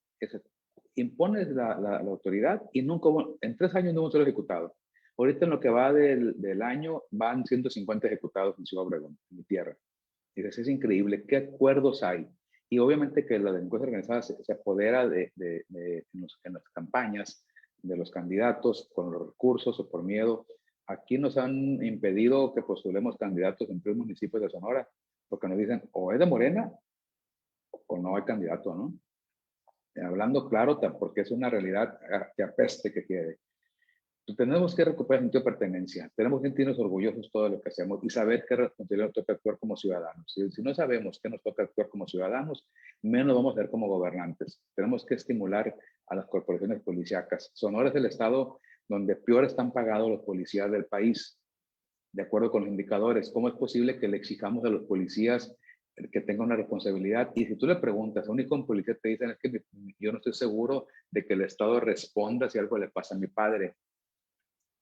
impones la autoridad y nunca en 3 años no hubo un solo ejecutado. Ahorita en lo que va del año van 150 ejecutados en Ciudad Obregón, en mi tierra. Y dices, es increíble, ¿qué acuerdos hay? Y obviamente que la delincuencia organizada se apodera en las campañas de los candidatos con los recursos o por miedo. Aquí nos han impedido que postulemos candidatos en 3 municipios de Sonora, porque nos dicen o es de Morena o no hay candidato, ¿no? Hablando claro, porque es una realidad que apeste que quede. Tenemos que recuperar el sentido de pertenencia, tenemos que sentirnos orgullosos de todo lo que hacemos y saber qué responsabilidad nos toca actuar como ciudadanos. Si no sabemos qué nos toca actuar como ciudadanos, menos vamos a ser como gobernantes. Tenemos que estimular a las corporaciones policíacas. Sonora es el estado donde peor están pagados los policías del país, de acuerdo con los indicadores. ¿Cómo es posible que le exijamos a los policías que tengan una responsabilidad? Y si tú le preguntas, único un policía te dicen es que yo no estoy seguro de que el Estado responda si algo le pasa a mi padre,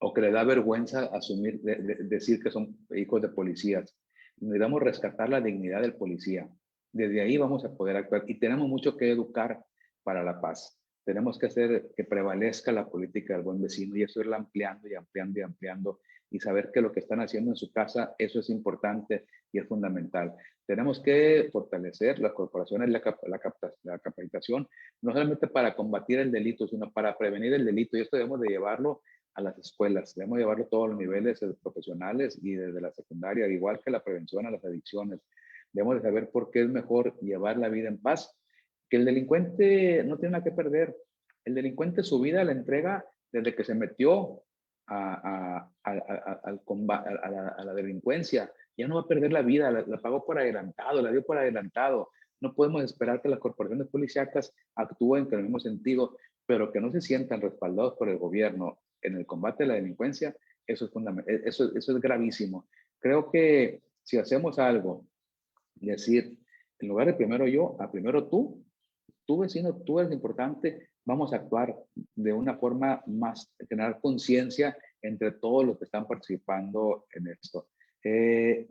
o que le da vergüenza asumir, decir que son hijos de policías. Necesitamos rescatar la dignidad del policía. Desde ahí vamos a poder actuar y tenemos mucho que educar para la paz. Tenemos que hacer que prevalezca la política del buen vecino y eso irla ampliando y ampliando y ampliando y saber que lo que están haciendo en su casa, eso es importante y es fundamental. Tenemos que fortalecer las corporaciones, la capacitación, no solamente para combatir el delito, sino para prevenir el delito. Y esto debemos de llevarlo a las escuelas, debemos llevarlo a todos los niveles profesionales y desde la secundaria, igual que la prevención a las adicciones. Debemos de saber por qué es mejor llevar la vida en paz, que el delincuente no tiene nada que perder. El delincuente su vida la entrega desde que se metió a la delincuencia. Ya no va a perder la vida, la pagó por adelantado, la dio por adelantado. No podemos esperar que las corporaciones policíacas actúen en el mismo sentido, pero que no se sientan respaldados por el gobierno en el combate a la delincuencia, eso es gravísimo. Creo que si hacemos algo, decir, en lugar de primero yo, a primero tú vecino, tú eres importante, vamos a actuar de una forma más, generar conciencia entre todos los que están participando en esto.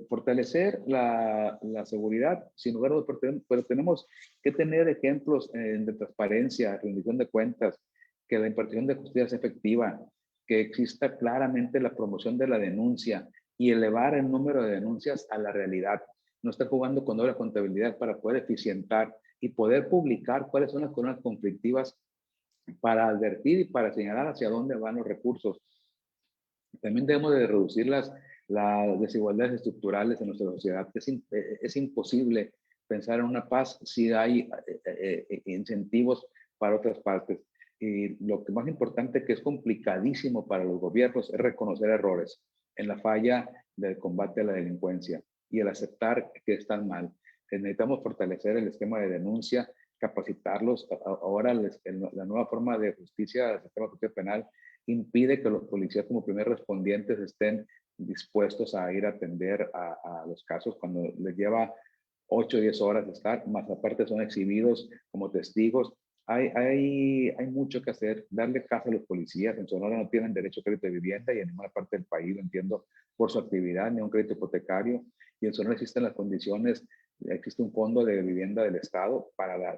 Fortalecer la seguridad, sin lugar a dudas, pero tenemos que tener ejemplos de transparencia, rendición de cuentas, que la impartición de justicia sea efectiva, que exista claramente la promoción de la denuncia y elevar el número de denuncias a la realidad. No estar jugando con doble contabilidad para poder eficientar y poder publicar cuáles son las columnas conflictivas para advertir y para señalar hacia dónde van los recursos. También debemos de reducir las desigualdades estructurales en nuestra sociedad. Es imposible pensar en una paz si hay incentivos para otras partes. Y lo que más importante, que es complicadísimo para los gobiernos, es reconocer errores en la falla del combate a la delincuencia y el aceptar que están mal. Necesitamos fortalecer el esquema de denuncia, capacitarlos. Ahora la nueva forma de justicia, el sistema de justicia penal, impide que los policías como primeros respondientes estén dispuestos a ir a atender a los casos cuando les lleva 8 o 10 horas de estar, más aparte son exhibidos como testigos. Hay mucho que hacer, darle caso a los policías. En Sonora no tienen derecho a crédito de vivienda y en ninguna parte del país, lo entiendo, por su actividad, ni un crédito hipotecario. Y en Sonora existen las condiciones, existe un fondo de vivienda del Estado para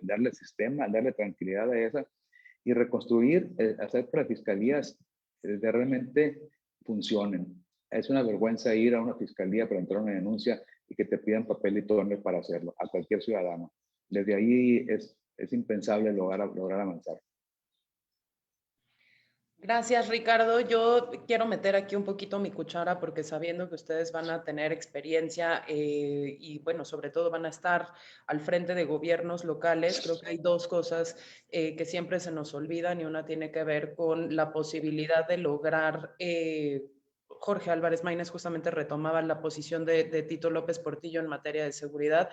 darle sistema, darle tranquilidad a esa y reconstruir, hacer que las fiscalías realmente funcionen. Es una vergüenza ir a una fiscalía para entrar una denuncia y que te pidan papel y torno para hacerlo, a cualquier ciudadano. Desde ahí es impensable lograr avanzar. Gracias, Ricardo. Yo quiero meter aquí un poquito mi cuchara porque sabiendo que ustedes van a tener experiencia y, bueno, sobre todo van a estar al frente de gobiernos locales, creo que hay dos cosas que siempre se nos olvidan y una tiene que ver con la posibilidad de lograr... Jorge Álvarez Maínez justamente retomaba la posición de Tito López Portillo en materia de seguridad.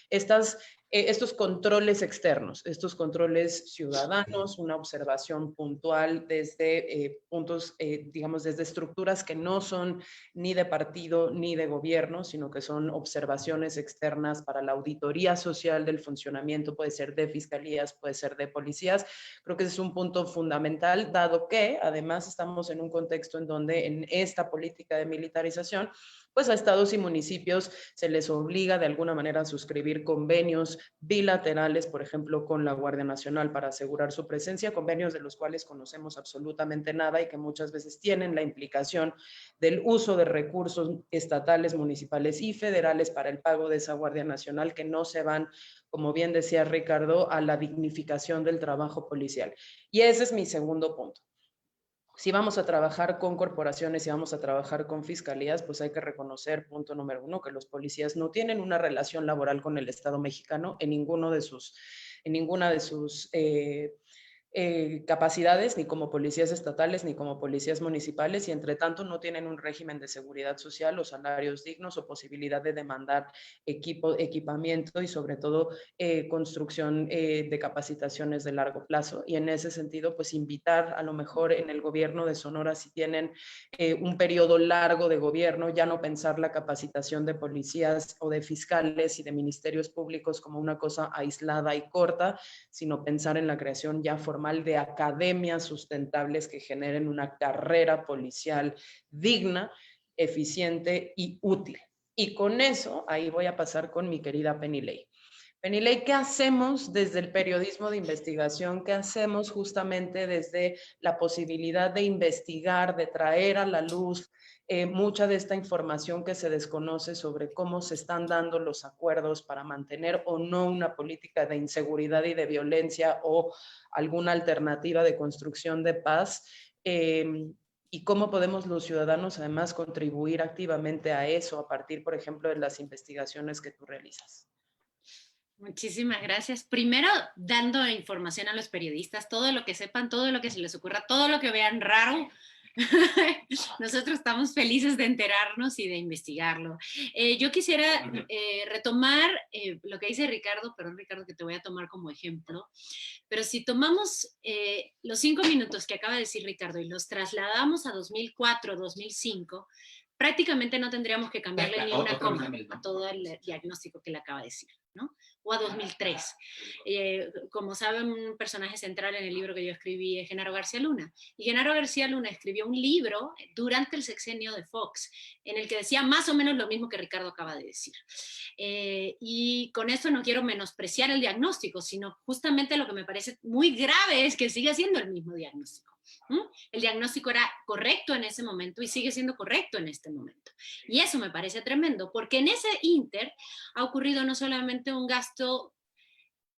Estos controles externos, estos controles ciudadanos, una observación puntual desde puntos, digamos, desde estructuras que no son ni de partido ni de gobierno, sino que son observaciones externas para la auditoría social del funcionamiento, puede ser de fiscalías, puede ser de policías. Creo que ese es un punto fundamental, dado que además estamos en un contexto en donde en esta política de militarización, pues a estados y municipios se les obliga de alguna manera a suscribir convenios bilaterales, por ejemplo, con la Guardia Nacional para asegurar su presencia, convenios de los cuales conocemos absolutamente nada y que muchas veces tienen la implicación del uso de recursos estatales, municipales y federales para el pago de esa Guardia Nacional, que no se van, como bien decía Ricardo, a la dignificación del trabajo policial. Y ese es mi segundo punto. Si vamos a trabajar con corporaciones y vamos a trabajar con fiscalías, pues hay que reconocer, punto número uno, que los policías no tienen una relación laboral con el Estado mexicano en ninguna de sus capacidades, ni como policías estatales, ni como policías municipales, y entre tanto no tienen un régimen de seguridad social o salarios dignos o posibilidad de demandar equipamiento y sobre todo construcción de capacitaciones de largo plazo. Y en ese sentido, pues invitar a lo mejor en el gobierno de Sonora, si tienen un periodo largo de gobierno, ya no pensar la capacitación de policías o de fiscales y de ministerios públicos como una cosa aislada y corta, sino pensar en la creación ya formal de academias sustentables que generen una carrera policial digna, eficiente y útil. Y con eso, ahí voy a pasar con mi querida Penny Ley. Penny Ley, ¿qué hacemos desde el periodismo de investigación? ¿Qué hacemos justamente desde la posibilidad de investigar, de traer a la luz mucha de esta información que se desconoce sobre cómo se están dando los acuerdos para mantener o no una política de inseguridad y de violencia o alguna alternativa de construcción de paz? Y cómo podemos los ciudadanos además contribuir activamente a eso a partir, por ejemplo, de las investigaciones que tú realizas. Muchísimas gracias. Primero, dando información a los periodistas, todo lo que sepan, todo lo que se les ocurra, todo lo que vean raro, Nosotros estamos felices de enterarnos y de investigarlo. Yo quisiera retomar lo que dice Ricardo, perdón Ricardo que te voy a tomar como ejemplo, pero si tomamos los 5 minutos que acaba de decir Ricardo y los trasladamos a 2004, 2005, prácticamente no tendríamos que cambiarle ni una coma a todo el diagnóstico que le acaba de decir, ¿no? O a 2003. Como saben, un personaje central en el libro que yo escribí es Genaro García Luna. Y Genaro García Luna escribió un libro durante el sexenio de Fox, en el que decía más o menos lo mismo que Ricardo acaba de decir. Y con esto no quiero menospreciar el diagnóstico, sino justamente lo que me parece muy grave es que sigue siendo el mismo diagnóstico. El diagnóstico era correcto en ese momento y sigue siendo correcto en este momento. Y eso me parece tremendo, porque en ese ínter ha ocurrido no solamente un gasto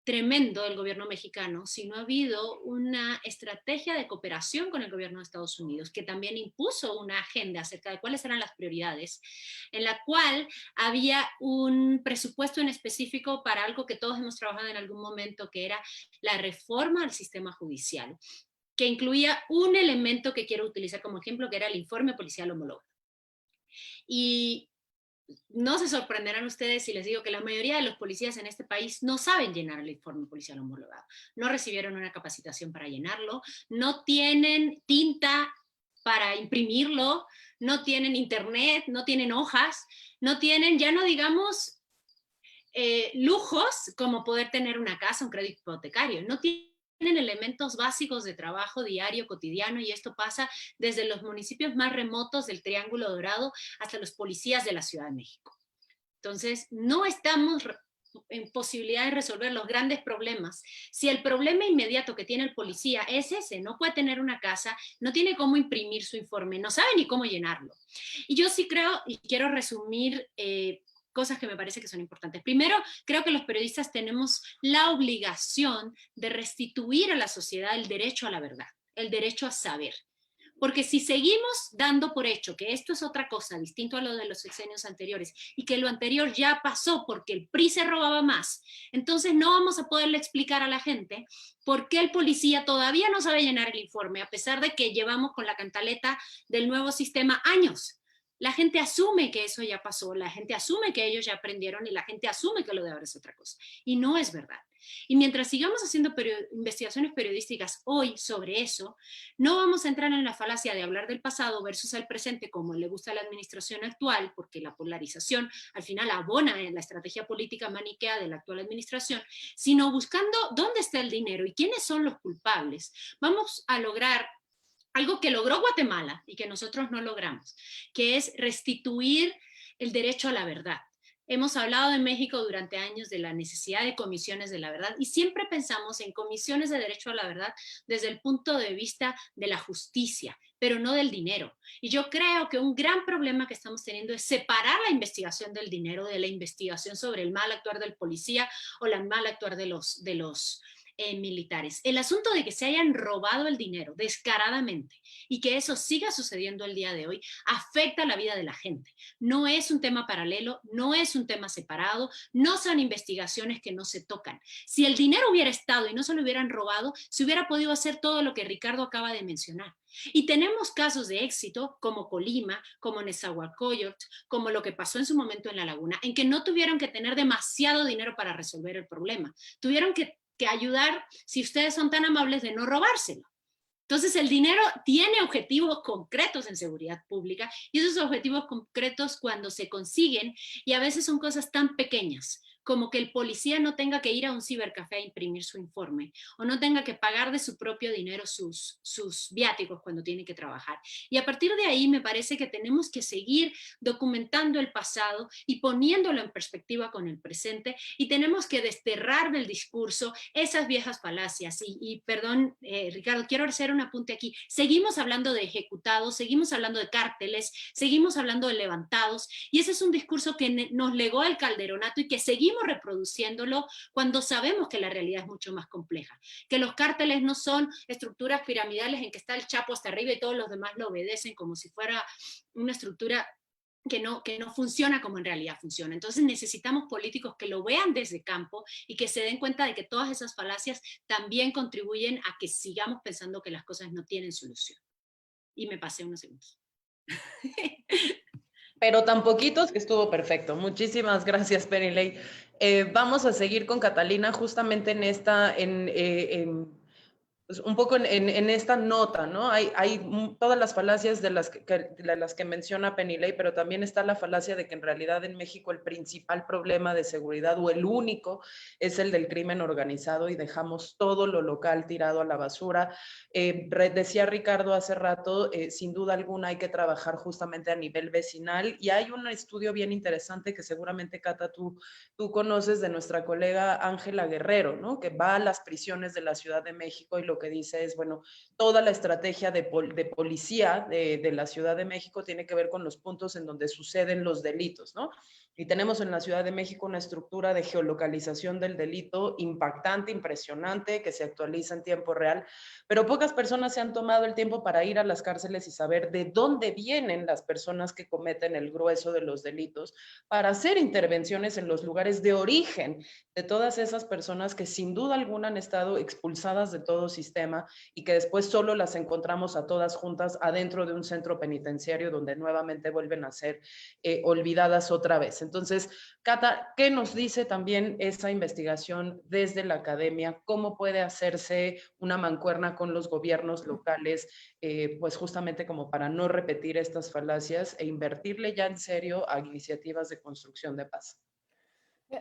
tremendo del gobierno mexicano, sino ha habido una estrategia de cooperación con el gobierno de Estados Unidos, que también impuso una agenda acerca de cuáles eran las prioridades, en la cual había un presupuesto en específico para algo que todos hemos trabajado en algún momento, que era la reforma al sistema judicial, que incluía un elemento que quiero utilizar como ejemplo, que era el informe policial homologado. Y no se sorprenderán ustedes si les digo que la mayoría de los policías en este país no saben llenar el informe policial homologado, no recibieron una capacitación para llenarlo, no tienen tinta para imprimirlo, no tienen internet, no tienen hojas, no tienen, ya no digamos, lujos como poder tener una casa, un crédito hipotecario, no tienen elementos básicos de trabajo diario, cotidiano, y esto pasa desde los municipios más remotos del Triángulo Dorado hasta los policías de la Ciudad de México. Entonces, no estamos en posibilidad de resolver los grandes problemas. Si el problema inmediato que tiene el policía es ese, no puede tener una casa, no tiene cómo imprimir su informe, no sabe ni cómo llenarlo. Y yo sí creo, y quiero resumir cosas que me parece que son importantes. Primero, creo que los periodistas tenemos la obligación de restituir a la sociedad el derecho a la verdad, el derecho a saber. Porque si seguimos dando por hecho que esto es otra cosa, distinto a lo de los sexenios anteriores, y que lo anterior ya pasó porque el PRI se robaba más, entonces no vamos a poderle explicar a la gente por qué el policía todavía no sabe llenar el informe, a pesar de que llevamos con la cantaleta del nuevo sistema años. La gente asume que eso ya pasó, la gente asume que ellos ya aprendieron y la gente asume que lo de ahora es otra cosa. Y no es verdad. Y mientras sigamos haciendo investigaciones periodísticas hoy sobre eso, no vamos a entrar en la falacia de hablar del pasado versus el presente como le gusta a la administración actual, porque la polarización al final abona en la estrategia política maniquea de la actual administración, sino buscando dónde está el dinero y quiénes son los culpables. Vamos a lograr algo que logró Guatemala y que nosotros no logramos, que es restituir el derecho a la verdad. Hemos hablado en México durante años de la necesidad de comisiones de la verdad y siempre pensamos en comisiones de derecho a la verdad desde el punto de vista de la justicia, pero no del dinero. Y yo creo que un gran problema que estamos teniendo es separar la investigación del dinero de la investigación sobre el mal actuar del policía o el mal actuar de los militares. El asunto de que se hayan robado el dinero descaradamente y que eso siga sucediendo el día de hoy afecta la vida de la gente. No es un tema paralelo, no es un tema separado, no son investigaciones que no se tocan. Si el dinero hubiera estado y no se lo hubieran robado, se hubiera podido hacer todo lo que Ricardo acaba de mencionar. Y tenemos casos de éxito como Colima, como Nezahualcóyotl, como lo que pasó en su momento en La Laguna, en que no tuvieron que tener demasiado dinero para resolver el problema. Tuvieron que ayudar, si ustedes son tan amables, de no robárselo. Entonces el dinero tiene objetivos concretos en seguridad pública y esos objetivos concretos cuando se consiguen, y a veces son cosas tan pequeñas como que el policía no tenga que ir a un cibercafé a imprimir su informe o no tenga que pagar de su propio dinero sus viáticos cuando tiene que trabajar. Y a partir de ahí me parece que tenemos que seguir documentando el pasado y poniéndolo en perspectiva con el presente, y tenemos que desterrar del discurso esas viejas falacias. Y perdón, Ricardo, quiero hacer un apunte aquí. Seguimos hablando de ejecutados, seguimos hablando de cárteles, seguimos hablando de levantados, y ese es un discurso que nos legó el Calderonato y que seguimos reproduciéndolo cuando sabemos que la realidad es mucho más compleja, que los cárteles no son estructuras piramidales en que está el Chapo hasta arriba y todos los demás lo obedecen como si fuera una estructura que no funciona como en realidad funciona. Entonces necesitamos políticos que lo vean desde campo y que se den cuenta de que todas esas falacias también contribuyen a que sigamos pensando que las cosas no tienen solución. y me pasé unos segundos. Pero tan poquitos que estuvo perfecto. Muchísimas gracias, Penilei. Vamos a seguir con Catalina justamente en esta, pues un poco en esta nota, ¿no? Hay todas las falacias de las que menciona Penilei, pero también está la falacia de que en realidad en México el principal problema de seguridad o el único es el del crimen organizado y dejamos todo lo local tirado a la basura. Decía Ricardo hace rato, sin duda alguna hay que trabajar justamente a nivel vecinal y hay un estudio bien interesante que seguramente, Cata, tú conoces de nuestra colega Ángela Guerrero, ¿no? Que va a las prisiones de la Ciudad de México y lo que dice es, bueno, toda la estrategia de policía de la Ciudad de México tiene que ver con los puntos en donde suceden los delitos, ¿no? Y tenemos en la Ciudad de México una estructura de geolocalización del delito impactante, impresionante, que se actualiza en tiempo real, pero pocas personas se han tomado el tiempo para ir a las cárceles y saber de dónde vienen las personas que cometen el grueso de los delitos, para hacer intervenciones en los lugares de origen de todas esas personas que sin duda alguna han estado expulsadas de todo sistema y que después solo las encontramos a todas juntas adentro de un centro penitenciario donde nuevamente vuelven a ser olvidadas otra vez. Entonces, Cata, ¿qué nos dice también esa investigación desde la academia? ¿Cómo puede hacerse una mancuerna con los gobiernos locales, pues justamente como para no repetir estas falacias e invertirle ya en serio a iniciativas de construcción de paz?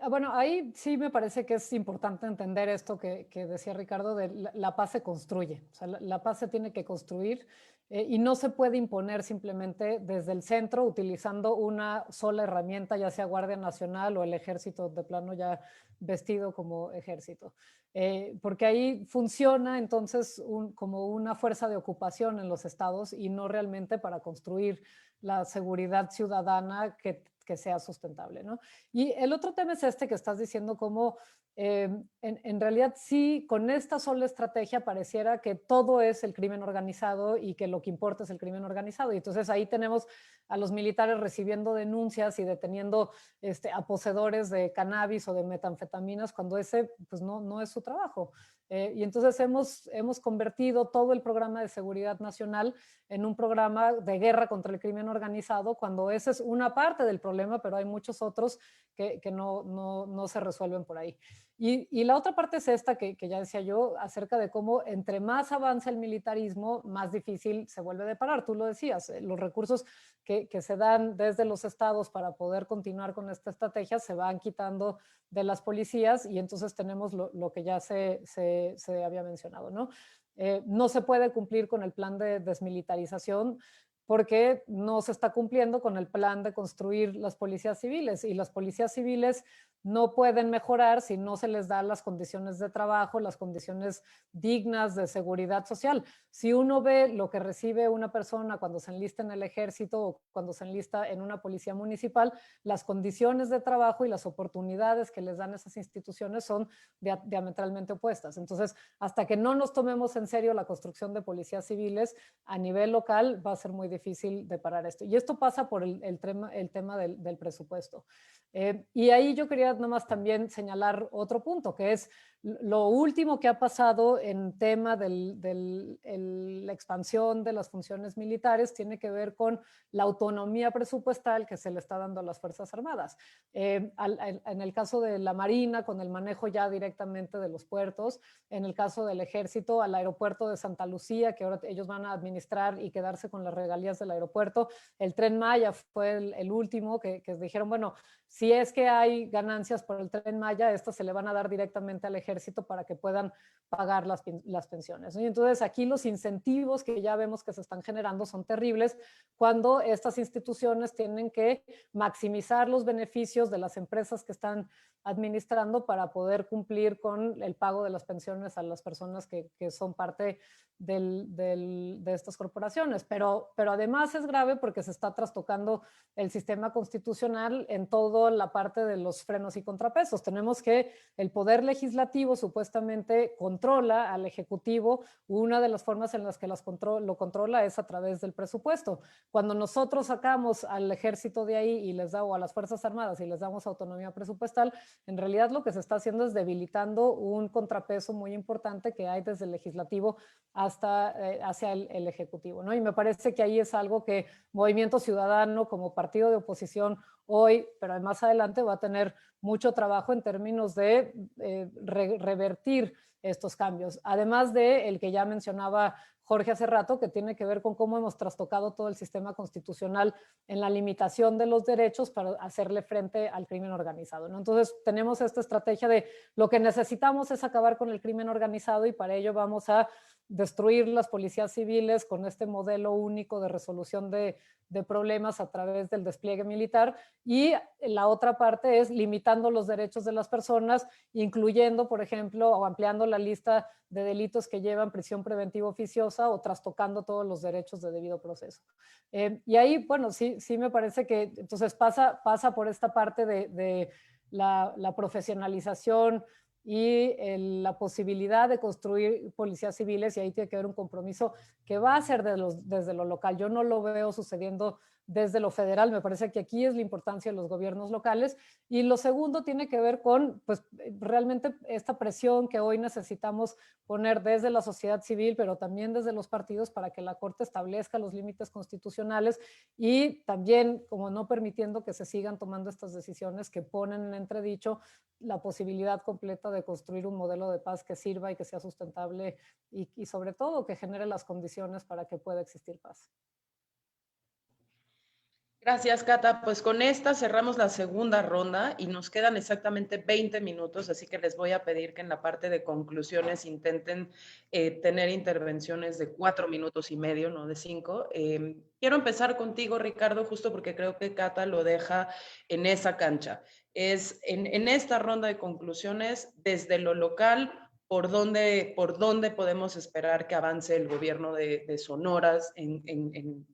Bueno, ahí sí me parece que es importante entender esto que decía Ricardo, de la paz se construye, o sea, la paz se tiene que construir y no se puede imponer simplemente desde el centro utilizando una sola herramienta, ya sea Guardia Nacional o el ejército de plano ya vestido como ejército. Porque ahí funciona entonces como una fuerza de ocupación en los estados y no realmente para construir la seguridad ciudadana que sea sustentable, ¿no? Y el otro tema es este que estás diciendo, como en realidad sí, con esta sola estrategia pareciera que todo es el crimen organizado y que lo que importa es el crimen organizado. Y entonces ahí tenemos a los militares recibiendo denuncias y deteniendo a poseedores de cannabis o de metanfetaminas cuando ese pues no es su trabajo. Y entonces hemos convertido todo el programa de seguridad nacional en un programa de guerra contra el crimen organizado, cuando esa es una parte del problema, pero hay muchos otros que no se resuelven por ahí. Y la otra parte es esta que ya decía yo, acerca de cómo entre más avanza el militarismo, más difícil se vuelve de parar. Tú lo decías, los recursos que se dan desde los estados para poder continuar con esta estrategia se van quitando de las policías y entonces tenemos lo que ya se había mencionado, ¿no? No se puede cumplir con el plan de desmilitarización porque no se está cumpliendo con el plan de construir las policías civiles, y las policías civiles no pueden mejorar si no se les da las condiciones de trabajo, las condiciones dignas de seguridad social. Si uno ve lo que recibe una persona cuando se enlista en el ejército o cuando se enlista en una policía municipal, las condiciones de trabajo y las oportunidades que les dan esas instituciones son diametralmente opuestas. Entonces, hasta que no nos tomemos en serio la construcción de policías civiles a nivel local, va a ser muy difícil de parar esto. Y esto pasa por el tema del presupuesto. Y ahí yo quería nomás también señalar otro punto, que es lo último que ha pasado en tema de la expansión de las funciones militares tiene que ver con la autonomía presupuestal que se le está dando a las Fuerzas Armadas. En el caso de la Marina, con el manejo ya directamente de los puertos; en el caso del Ejército, al aeropuerto de Santa Lucía, que ahora ellos van a administrar y quedarse con las regalías del aeropuerto. El Tren Maya fue el último que dijeron, bueno, si es que hay ganancias por el Tren Maya, estas se le van a dar directamente al Ejército para que puedan pagar las pensiones, ¿no? Y entonces aquí los incentivos que ya vemos que se están generando son terribles cuando estas instituciones tienen que maximizar los beneficios de las empresas que están administrando para poder cumplir con el pago de las pensiones a las personas que son parte de estas corporaciones. Pero además es grave porque se está trastocando el sistema constitucional en toda la parte de los frenos y contrapesos. Tenemos que el poder legislativo supuestamente controla al ejecutivo. Una de las formas en las que lo controla es a través del presupuesto. Cuando nosotros sacamos al ejército de ahí y les damos a las Fuerzas Armadas y les damos autonomía presupuestal, en realidad lo que se está haciendo es debilitando un contrapeso muy importante que hay desde el legislativo hasta hacia el ejecutivo, ¿no? Y me parece que ahí es algo que Movimiento Ciudadano como partido de oposición hoy, pero más adelante va a tener mucho trabajo en términos de revertir estos cambios. Además de el que ya mencionaba Jorge hace rato, que tiene que ver con cómo hemos trastocado todo el sistema constitucional en la limitación de los derechos para hacerle frente al crimen organizado, ¿no? Entonces tenemos esta estrategia de lo que necesitamos es acabar con el crimen organizado y para ello vamos a destruir las policías civiles con este modelo único de resolución de problemas a través del despliegue militar, y la otra parte es limitando los derechos de las personas, incluyendo, por ejemplo, o ampliando la lista de delitos que llevan prisión preventiva oficiosa o trastocando todos los derechos de debido proceso. Y ahí, bueno, sí me parece que entonces pasa por esta parte de la profesionalización y la posibilidad de construir policías civiles, y ahí tiene que haber un compromiso que va a ser desde lo local. Yo no lo veo sucediendo desde lo federal, me parece que aquí es la importancia de los gobiernos locales. Y lo segundo tiene que ver con, pues, realmente esta presión que hoy necesitamos poner desde la sociedad civil, pero también desde los partidos para que la Corte establezca los límites constitucionales y también como no permitiendo que se sigan tomando estas decisiones que ponen en entredicho la posibilidad completa de construir un modelo de paz que sirva y que sea sustentable y sobre todo que genere las condiciones para que pueda existir paz. Gracias, Cata. Pues con esta cerramos la segunda ronda y nos quedan exactamente 20 minutos, así que les voy a pedir que en la parte de conclusiones intenten tener intervenciones de 4 minutos y medio, no de 5. Quiero empezar contigo, Ricardo, justo porque creo que Cata lo deja en esa cancha. Es en esta ronda de conclusiones, desde lo local, por dónde podemos esperar que avance el gobierno de Sonora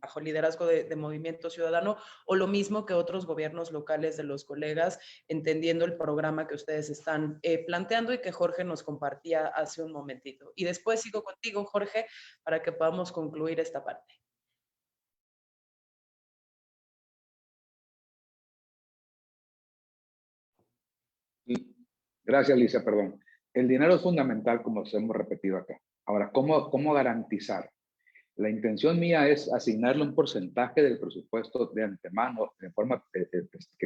bajo liderazgo de Movimiento Ciudadano, o lo mismo que otros gobiernos locales de los colegas, entendiendo el programa que ustedes están planteando y que Jorge nos compartía hace un momentito. Y después sigo contigo, Jorge, para que podamos concluir esta parte. Gracias, Alicia, perdón. El dinero es fundamental, como os hemos repetido acá. Ahora, ¿cómo garantizar? La intención mía es asignarle un porcentaje del presupuesto de antemano, de forma que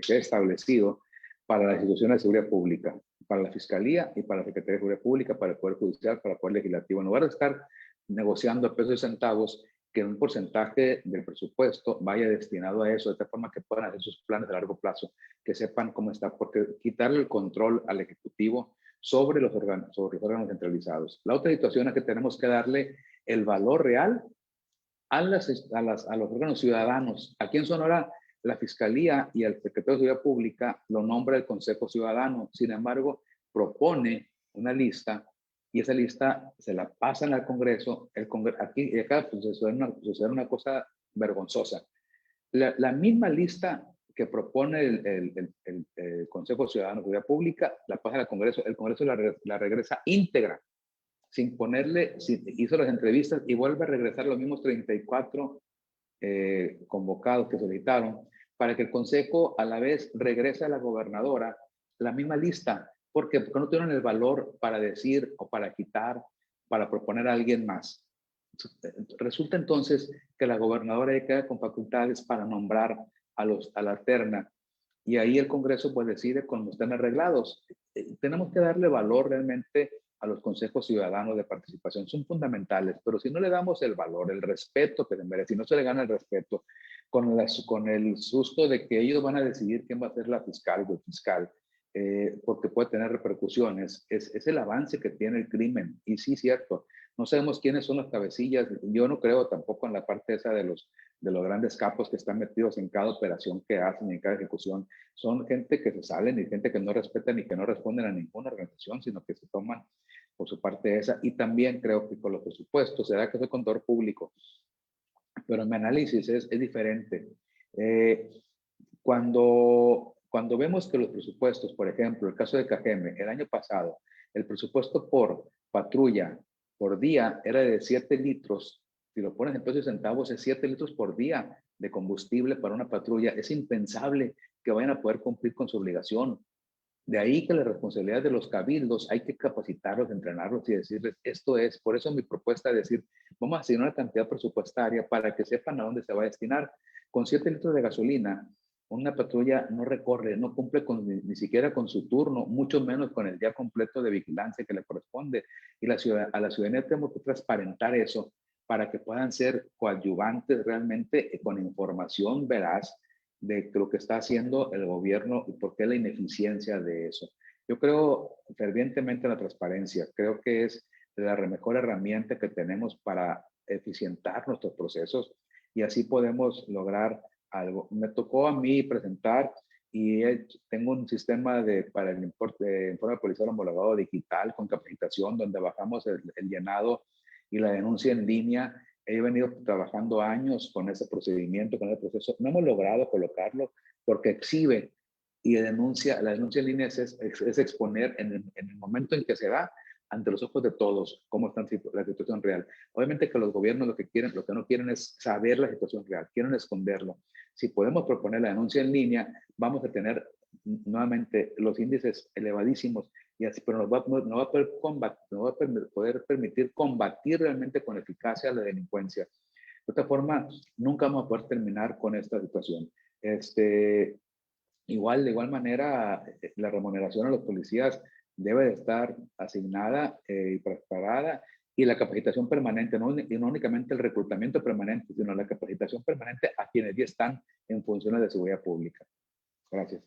quede establecido para las instituciones de seguridad pública, para la Fiscalía y para la Secretaría de Seguridad Pública, para el Poder Judicial, para el Poder Legislativo. En lugar de estar negociando pesos y centavos, que un porcentaje del presupuesto vaya destinado a eso, de tal forma que puedan hacer sus planes a largo plazo, que sepan cómo está, porque quitarle el control al Ejecutivo sobre los órganos centralizados. La otra situación es que tenemos que darle el valor real a los órganos ciudadanos. Aquí en Sonora, la Fiscalía y el Secretario de Seguridad Pública lo nombra el Consejo Ciudadano. Sin embargo, propone una lista y esa lista se la pasan al Congreso. Aquí y acá pues, sucede una cosa vergonzosa. La misma lista que propone el Consejo Ciudadano de Seguridad Pública la pasa al Congreso. El Congreso la regresa íntegra, sin hizo las entrevistas y vuelve a regresar los mismos 34 convocados que solicitaron para que el Consejo a la vez regrese a la gobernadora la misma lista. ¿Por qué? Porque no tuvieron el valor para decir o para quitar, para proponer a alguien más. Resulta entonces que la gobernadora queda con facultades para nombrar a la terna y ahí el Congreso pues decide con los temas arreglados. Tenemos que darle valor realmente a los consejos ciudadanos de participación, son fundamentales, pero si no le damos el valor, el respeto que se merece, si no se le gana el respeto, con el susto de que ellos van a decidir quién va a ser la fiscal o el fiscal, porque puede tener repercusiones, es el avance que tiene el crimen. Y sí, cierto, no sabemos quiénes son las cabecillas, yo no creo tampoco en la parte esa de los grandes capos que están metidos en cada operación que hacen, en cada ejecución. Son gente que se salen y gente que no respetan y que no responden a ninguna organización, sino que se toman por su parte esa. Y también creo que con los presupuestos, será que soy contador público, pero mi análisis es diferente. Cuando vemos que los presupuestos, por ejemplo, el caso de Cajeme, el año pasado, el presupuesto por patrulla por día era de 7 litros. Si lo pones en pesos y centavos, es 7 litros por día de combustible para una patrulla. Es impensable que vayan a poder cumplir con su obligación. De ahí que la responsabilidad de los cabildos hay que capacitarlos, entrenarlos y decirles, esto es, por eso mi propuesta es decir, vamos a asignar una cantidad presupuestaria para que sepan a dónde se va a destinar. Con 7 litros de gasolina, una patrulla no recorre, no cumple ni siquiera con su turno, mucho menos con el día completo de vigilancia que le corresponde. Y a la ciudadanía tenemos que transparentar eso para que puedan ser coadyuvantes realmente con información veraz de lo que está haciendo el gobierno y por qué la ineficiencia de eso. Yo creo fervientemente en la transparencia. Creo que es la mejor herramienta que tenemos para eficientar nuestros procesos y así podemos lograr algo. Me tocó a mí presentar y tengo un sistema para el informe policial homologado digital con capacitación donde bajamos el llenado y la denuncia en línea. He venido trabajando años con ese procedimiento, con el proceso. No hemos logrado colocarlo porque exhibe y la denuncia en línea es exponer en el momento en que se da ante los ojos de todos cómo está la situación real. Obviamente que los gobiernos lo que no quieren es saber la situación real, quieren esconderlo. Si podemos proponer la denuncia en línea, vamos a tener nuevamente los índices elevadísimos y así, pero nos va a poder permitir combatir realmente con eficacia la delincuencia. De otra forma, nunca vamos a poder terminar con esta situación. De igual manera, la remuneración a los policías debe de estar asignada y preparada, y la capacitación permanente, no únicamente el reclutamiento permanente, sino la capacitación permanente a quienes ya están en funciones de seguridad pública. Gracias.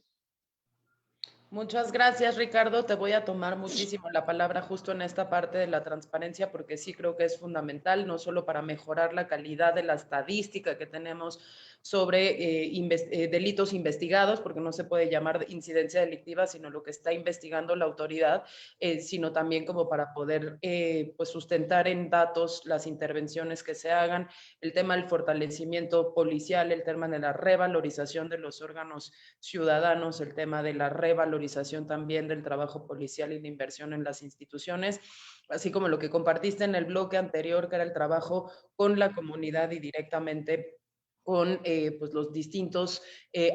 Muchas gracias, Ricardo. Te voy a tomar muchísimo la palabra justo en esta parte de la transparencia, porque sí creo que es fundamental, no solo para mejorar la calidad de la estadística que tenemos sobre delitos investigados, porque no se puede llamar incidencia delictiva, sino lo que está investigando la autoridad, sino también como para poder pues sustentar en datos las intervenciones que se hagan, el tema del fortalecimiento policial, el tema de la revalorización de los órganos ciudadanos, el tema de la revalorización también del trabajo policial y la inversión en las instituciones, así como lo que compartiste en el bloque anterior, que era el trabajo con la comunidad y directamente con pues los distintos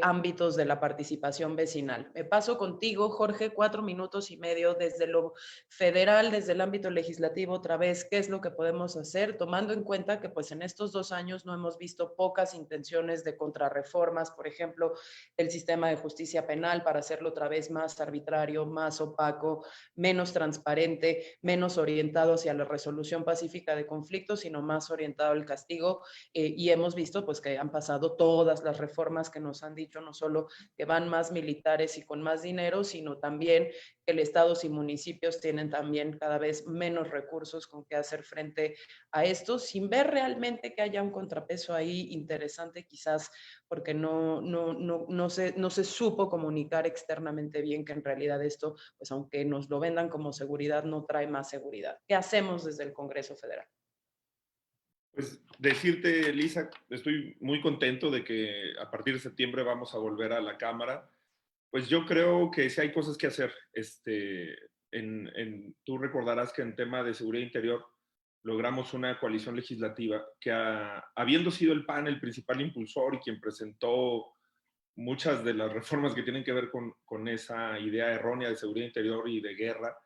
ámbitos de la participación vecinal. Me paso contigo, Jorge, 4 minutos y medio desde lo federal, desde el ámbito legislativo otra vez, ¿qué es lo que podemos hacer? Tomando en cuenta que pues en estos 2 años no hemos visto pocas intenciones de contrarreformas, por ejemplo, el sistema de justicia penal para hacerlo otra vez más arbitrario, más opaco, menos transparente, menos orientado hacia la resolución pacífica de conflictos, sino más orientado al castigo, y hemos visto pues que han pasado todas las reformas que nos han dicho, no solo que van más militares y con más dinero, sino también que el estados y municipios tienen también cada vez menos recursos con que hacer frente a esto, sin ver realmente que haya un contrapeso ahí interesante, quizás porque no se supo comunicar externamente bien que en realidad esto, pues aunque nos lo vendan como seguridad, no trae más seguridad. ¿Qué hacemos desde el Congreso Federal? Pues decirte, Lisa, estoy muy contento de que a partir de septiembre vamos a volver a la Cámara. Pues yo creo que sí hay cosas que hacer. Tú recordarás que en tema de seguridad interior logramos una coalición legislativa que habiendo sido el PAN el principal impulsor y quien presentó muchas de las reformas que tienen que ver con esa idea errónea de seguridad interior y de guerra,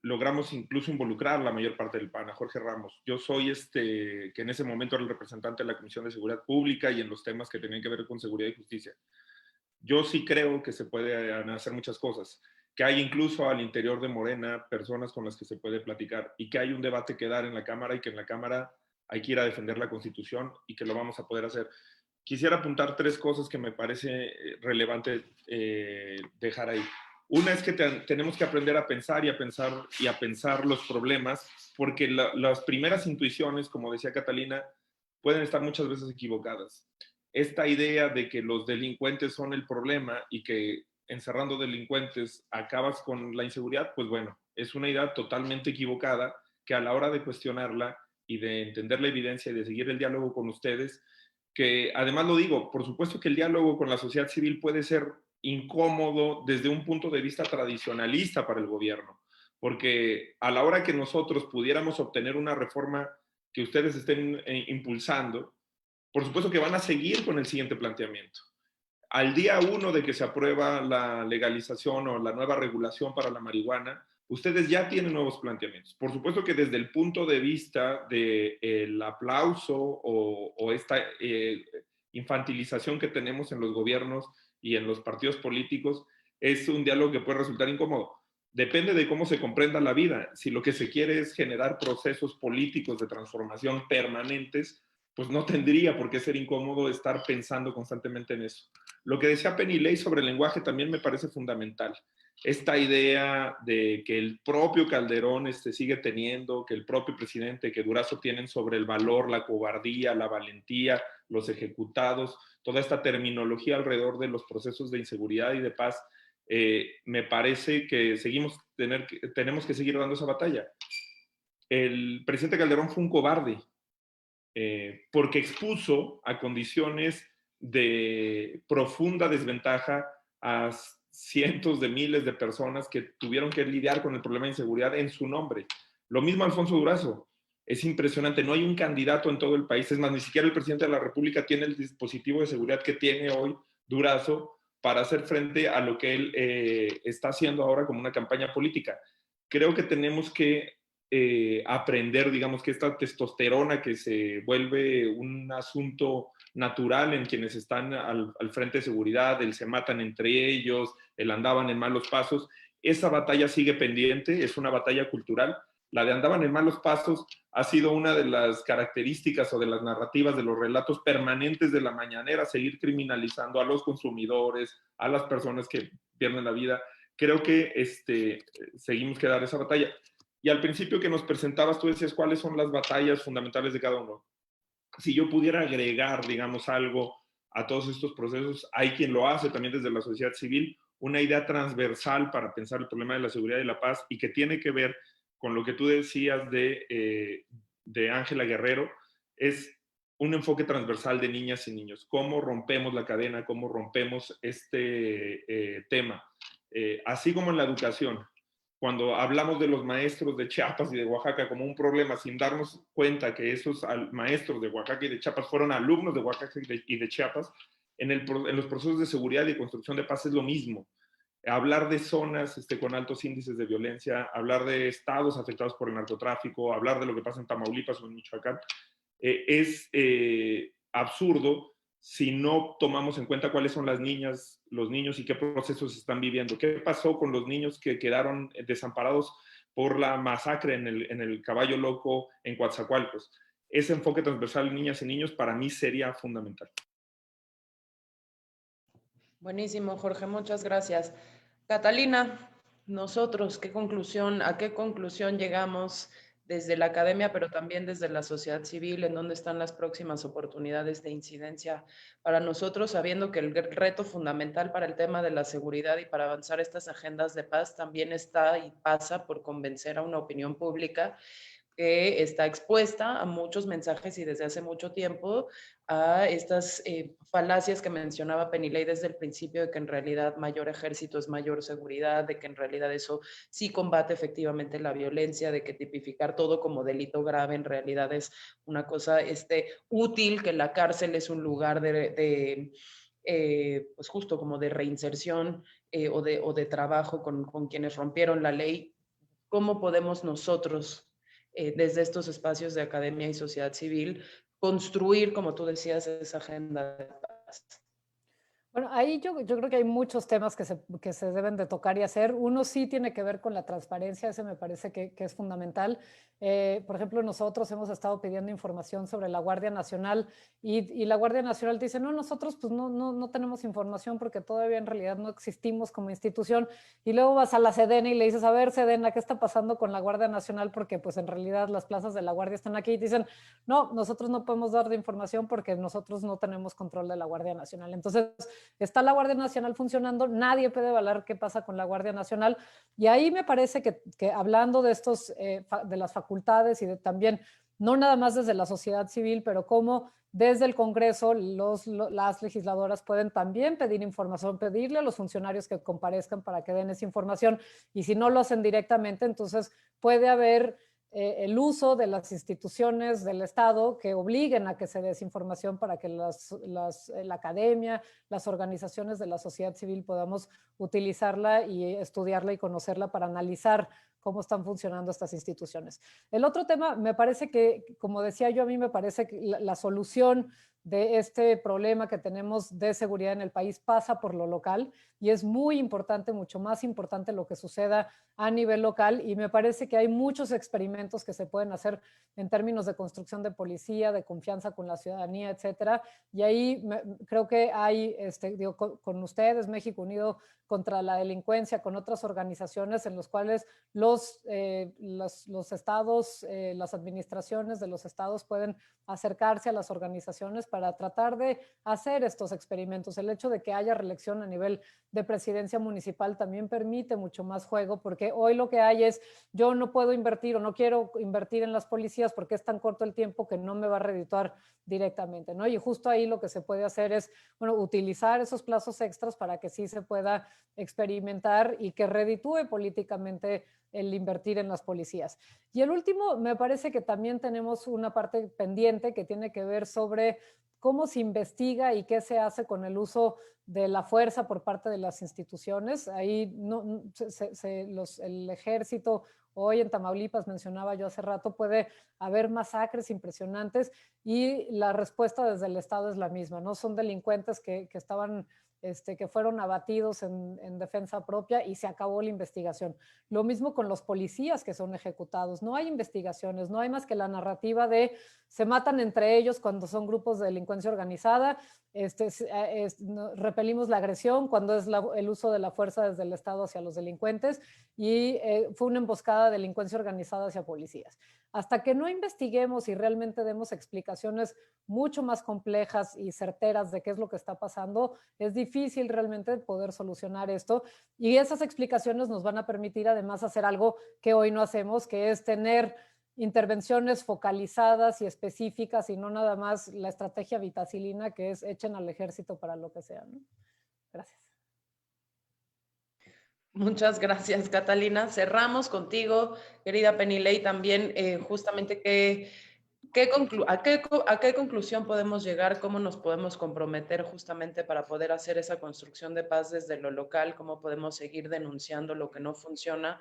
logramos incluso involucrar la mayor parte del PAN, a Jorge Ramos. Yo soy que en ese momento era el representante de la Comisión de Seguridad Pública y en los temas que tenían que ver con seguridad y justicia. Yo sí creo que se pueden hacer muchas cosas, que hay incluso al interior de Morena personas con las que se puede platicar y que hay un debate que dar en la Cámara y que en la Cámara hay que ir a defender la Constitución y que lo vamos a poder hacer. Quisiera apuntar 3 cosas que me parece relevante dejar ahí. Una es que tenemos que aprender a pensar y a pensar los problemas, porque las primeras intuiciones, como decía Catalina, pueden estar muchas veces equivocadas. Esta idea de que los delincuentes son el problema y que encerrando delincuentes acabas con la inseguridad, pues bueno, es una idea totalmente equivocada que a la hora de cuestionarla y de entender la evidencia y de seguir el diálogo con ustedes, que además lo digo, por supuesto que el diálogo con la sociedad civil puede ser incómodo desde un punto de vista tradicionalista para el gobierno, porque a la hora que nosotros pudiéramos obtener una reforma que ustedes estén impulsando, por supuesto que van a seguir con el siguiente planteamiento. al día 1 de que se aprueba la legalización o la nueva regulación para la marihuana, ustedes ya tienen nuevos planteamientos. Por supuesto que desde el punto de vista del aplauso o esta infantilización que tenemos en los gobiernos y en los partidos políticos, es un diálogo que puede resultar incómodo. Depende de cómo se comprenda la vida. Si lo que se quiere es generar procesos políticos de transformación permanentes, pues no tendría por qué ser incómodo estar pensando constantemente en eso. Lo que decía Penny Ley sobre el lenguaje también me parece fundamental. Esta idea de que el propio Calderón sigue teniendo, que el propio presidente, que Durazo tienen sobre el valor, la cobardía, la valentía, los ejecutados, toda esta terminología alrededor de los procesos de inseguridad y de paz, me parece que tenemos que seguir dando esa batalla. El presidente Calderón fue un cobarde, porque expuso a condiciones de profunda desventaja a cientos de miles de personas que tuvieron que lidiar con el problema de inseguridad en su nombre. Lo mismo Alfonso Durazo. Es impresionante, no hay un candidato en todo el país, es más, ni siquiera el presidente de la República tiene el dispositivo de seguridad que tiene hoy Durazo para hacer frente a lo que él está haciendo ahora como una campaña política. Creo que tenemos que aprender, digamos, que esta testosterona que se vuelve un asunto natural en quienes están al frente de seguridad, el se matan entre ellos, el andaban en malos pasos, esa batalla sigue pendiente, es una batalla cultural. La de andaban en malos pasos ha sido una de las características o de las narrativas de los relatos permanentes de la mañanera, seguir criminalizando a los consumidores, a las personas que pierden la vida. Creo que seguimos que dar esa batalla. Y al principio que nos presentabas, tú decías cuáles son las batallas fundamentales de cada uno. Si yo pudiera agregar, digamos, algo a todos estos procesos, hay quien lo hace también desde la sociedad civil, una idea transversal para pensar el problema de la seguridad y la paz y que tiene que ver con lo que tú decías de Ángela Guerrero, es un enfoque transversal de niñas y niños. ¿Cómo rompemos la cadena? ¿Cómo rompemos este tema? Así como en la educación. Cuando hablamos de los maestros de Chiapas y de Oaxaca como un problema, sin darnos cuenta que esos maestros de Oaxaca y de Chiapas fueron alumnos de Oaxaca y de Chiapas, en los procesos de seguridad y construcción de paz es lo mismo. Hablar de zonas con altos índices de violencia, hablar de estados afectados por el narcotráfico, hablar de lo que pasa en Tamaulipas o en Michoacán, es absurdo si no tomamos en cuenta cuáles son las niñas, los niños y qué procesos están viviendo. ¿Qué pasó con los niños que quedaron desamparados por la masacre en el Caballo Loco en Coatzacoalcos? Ese enfoque transversal de niñas y niños para mí sería fundamental. Buenísimo, Jorge, muchas gracias. Catalina, nosotros, ¿a qué conclusión llegamos desde la academia, pero también desde la sociedad civil, en dónde están las próximas oportunidades de incidencia para nosotros, sabiendo que el reto fundamental para el tema de la seguridad y para avanzar estas agendas de paz también está y pasa por convencer a una opinión pública que está expuesta a muchos mensajes y desde hace mucho tiempo a estas falacias que mencionaba Penilei desde el principio, de que en realidad mayor ejército es mayor seguridad, de que en realidad eso sí combate efectivamente la violencia, de que tipificar todo como delito grave en realidad es una cosa útil, que la cárcel es un lugar pues justo como de reinserción o de trabajo con quienes rompieron la ley. ¿Cómo podemos nosotros desde estos espacios de academia y sociedad civil, construir, como tú decías, esa agenda de paz? Bueno, ahí yo creo que hay muchos temas que se deben de tocar y hacer. Uno sí tiene que ver con la transparencia, ese me parece que es fundamental. Por ejemplo, nosotros hemos estado pidiendo información sobre la Guardia Nacional y la Guardia Nacional dice, no, nosotros pues no tenemos información porque todavía en realidad no existimos como institución. Y luego vas a la Sedena y le dices, a ver, Sedena, ¿qué está pasando con la Guardia Nacional? Porque pues en realidad las plazas de la Guardia están aquí y dicen, no, nosotros no podemos dar de información porque nosotros no tenemos control de la Guardia Nacional. Entonces, está la Guardia Nacional funcionando, nadie puede evaluar qué pasa con la Guardia Nacional. Y ahí me parece que hablando de de las facultades y también, no nada más desde la sociedad civil, pero cómo desde el Congreso las legisladoras pueden también pedir información, pedirle a los funcionarios que comparezcan para que den esa información. Y si no lo hacen directamente, entonces puede haber el uso de las instituciones del Estado que obliguen a que se desinformación para que la academia, las organizaciones de la sociedad civil podamos utilizarla y estudiarla y conocerla para analizar cómo están funcionando estas instituciones. El otro tema, me parece que, como decía yo, a mí me parece que la solución de este problema que tenemos de seguridad en el país pasa por lo local y es muy importante, mucho más importante lo que suceda a nivel local, y me parece que hay muchos experimentos que se pueden hacer en términos de construcción de policía, de confianza con la ciudadanía, etcétera, y ahí creo que hay, digo, con ustedes, México Unido contra la Delincuencia, con otras organizaciones en los cuales los estados, las administraciones de los estados pueden acercarse a las organizaciones para tratar de hacer estos experimentos. El hecho de que haya reelección a nivel de presidencia municipal también permite mucho más juego, porque hoy lo que hay es, yo no puedo invertir o no quiero invertir en las policías porque es tan corto el tiempo que no me va a redituar directamente, ¿no? Y justo ahí lo que se puede hacer es, bueno, utilizar esos plazos extras para que sí se pueda experimentar y que reditúe políticamente el invertir en las policías. Y el último, me parece que también tenemos una parte pendiente que tiene que ver sobre cómo se investiga y qué se hace con el uso de la fuerza por parte de las instituciones. Ahí el ejército, hoy en Tamaulipas, mencionaba yo hace rato, puede haber masacres impresionantes y la respuesta desde el Estado es la misma, ¿no? Son delincuentes que estaban... que fueron abatidos en defensa propia y se acabó la investigación. Lo mismo con los policías que son ejecutados. No hay investigaciones, no hay más que la narrativa de se matan entre ellos cuando son grupos de delincuencia organizada, repelimos la agresión cuando es el uso de la fuerza desde el Estado hacia los delincuentes y fue una emboscada de delincuencia organizada hacia policías. Hasta que no investiguemos y realmente demos explicaciones mucho más complejas y certeras de qué es lo que está pasando, es difícil realmente poder solucionar esto, y esas explicaciones nos van a permitir además hacer algo que hoy no hacemos, que es tener intervenciones focalizadas y específicas y no nada más la estrategia vitacilina que es echen al ejército para lo que sea, ¿no? Gracias. Muchas gracias, Catalina. Cerramos contigo, querida Penilei, también justamente ¿a qué conclusión podemos llegar? ¿Cómo nos podemos comprometer justamente para poder hacer esa construcción de paz desde lo local? ¿Cómo podemos seguir denunciando lo que no funciona?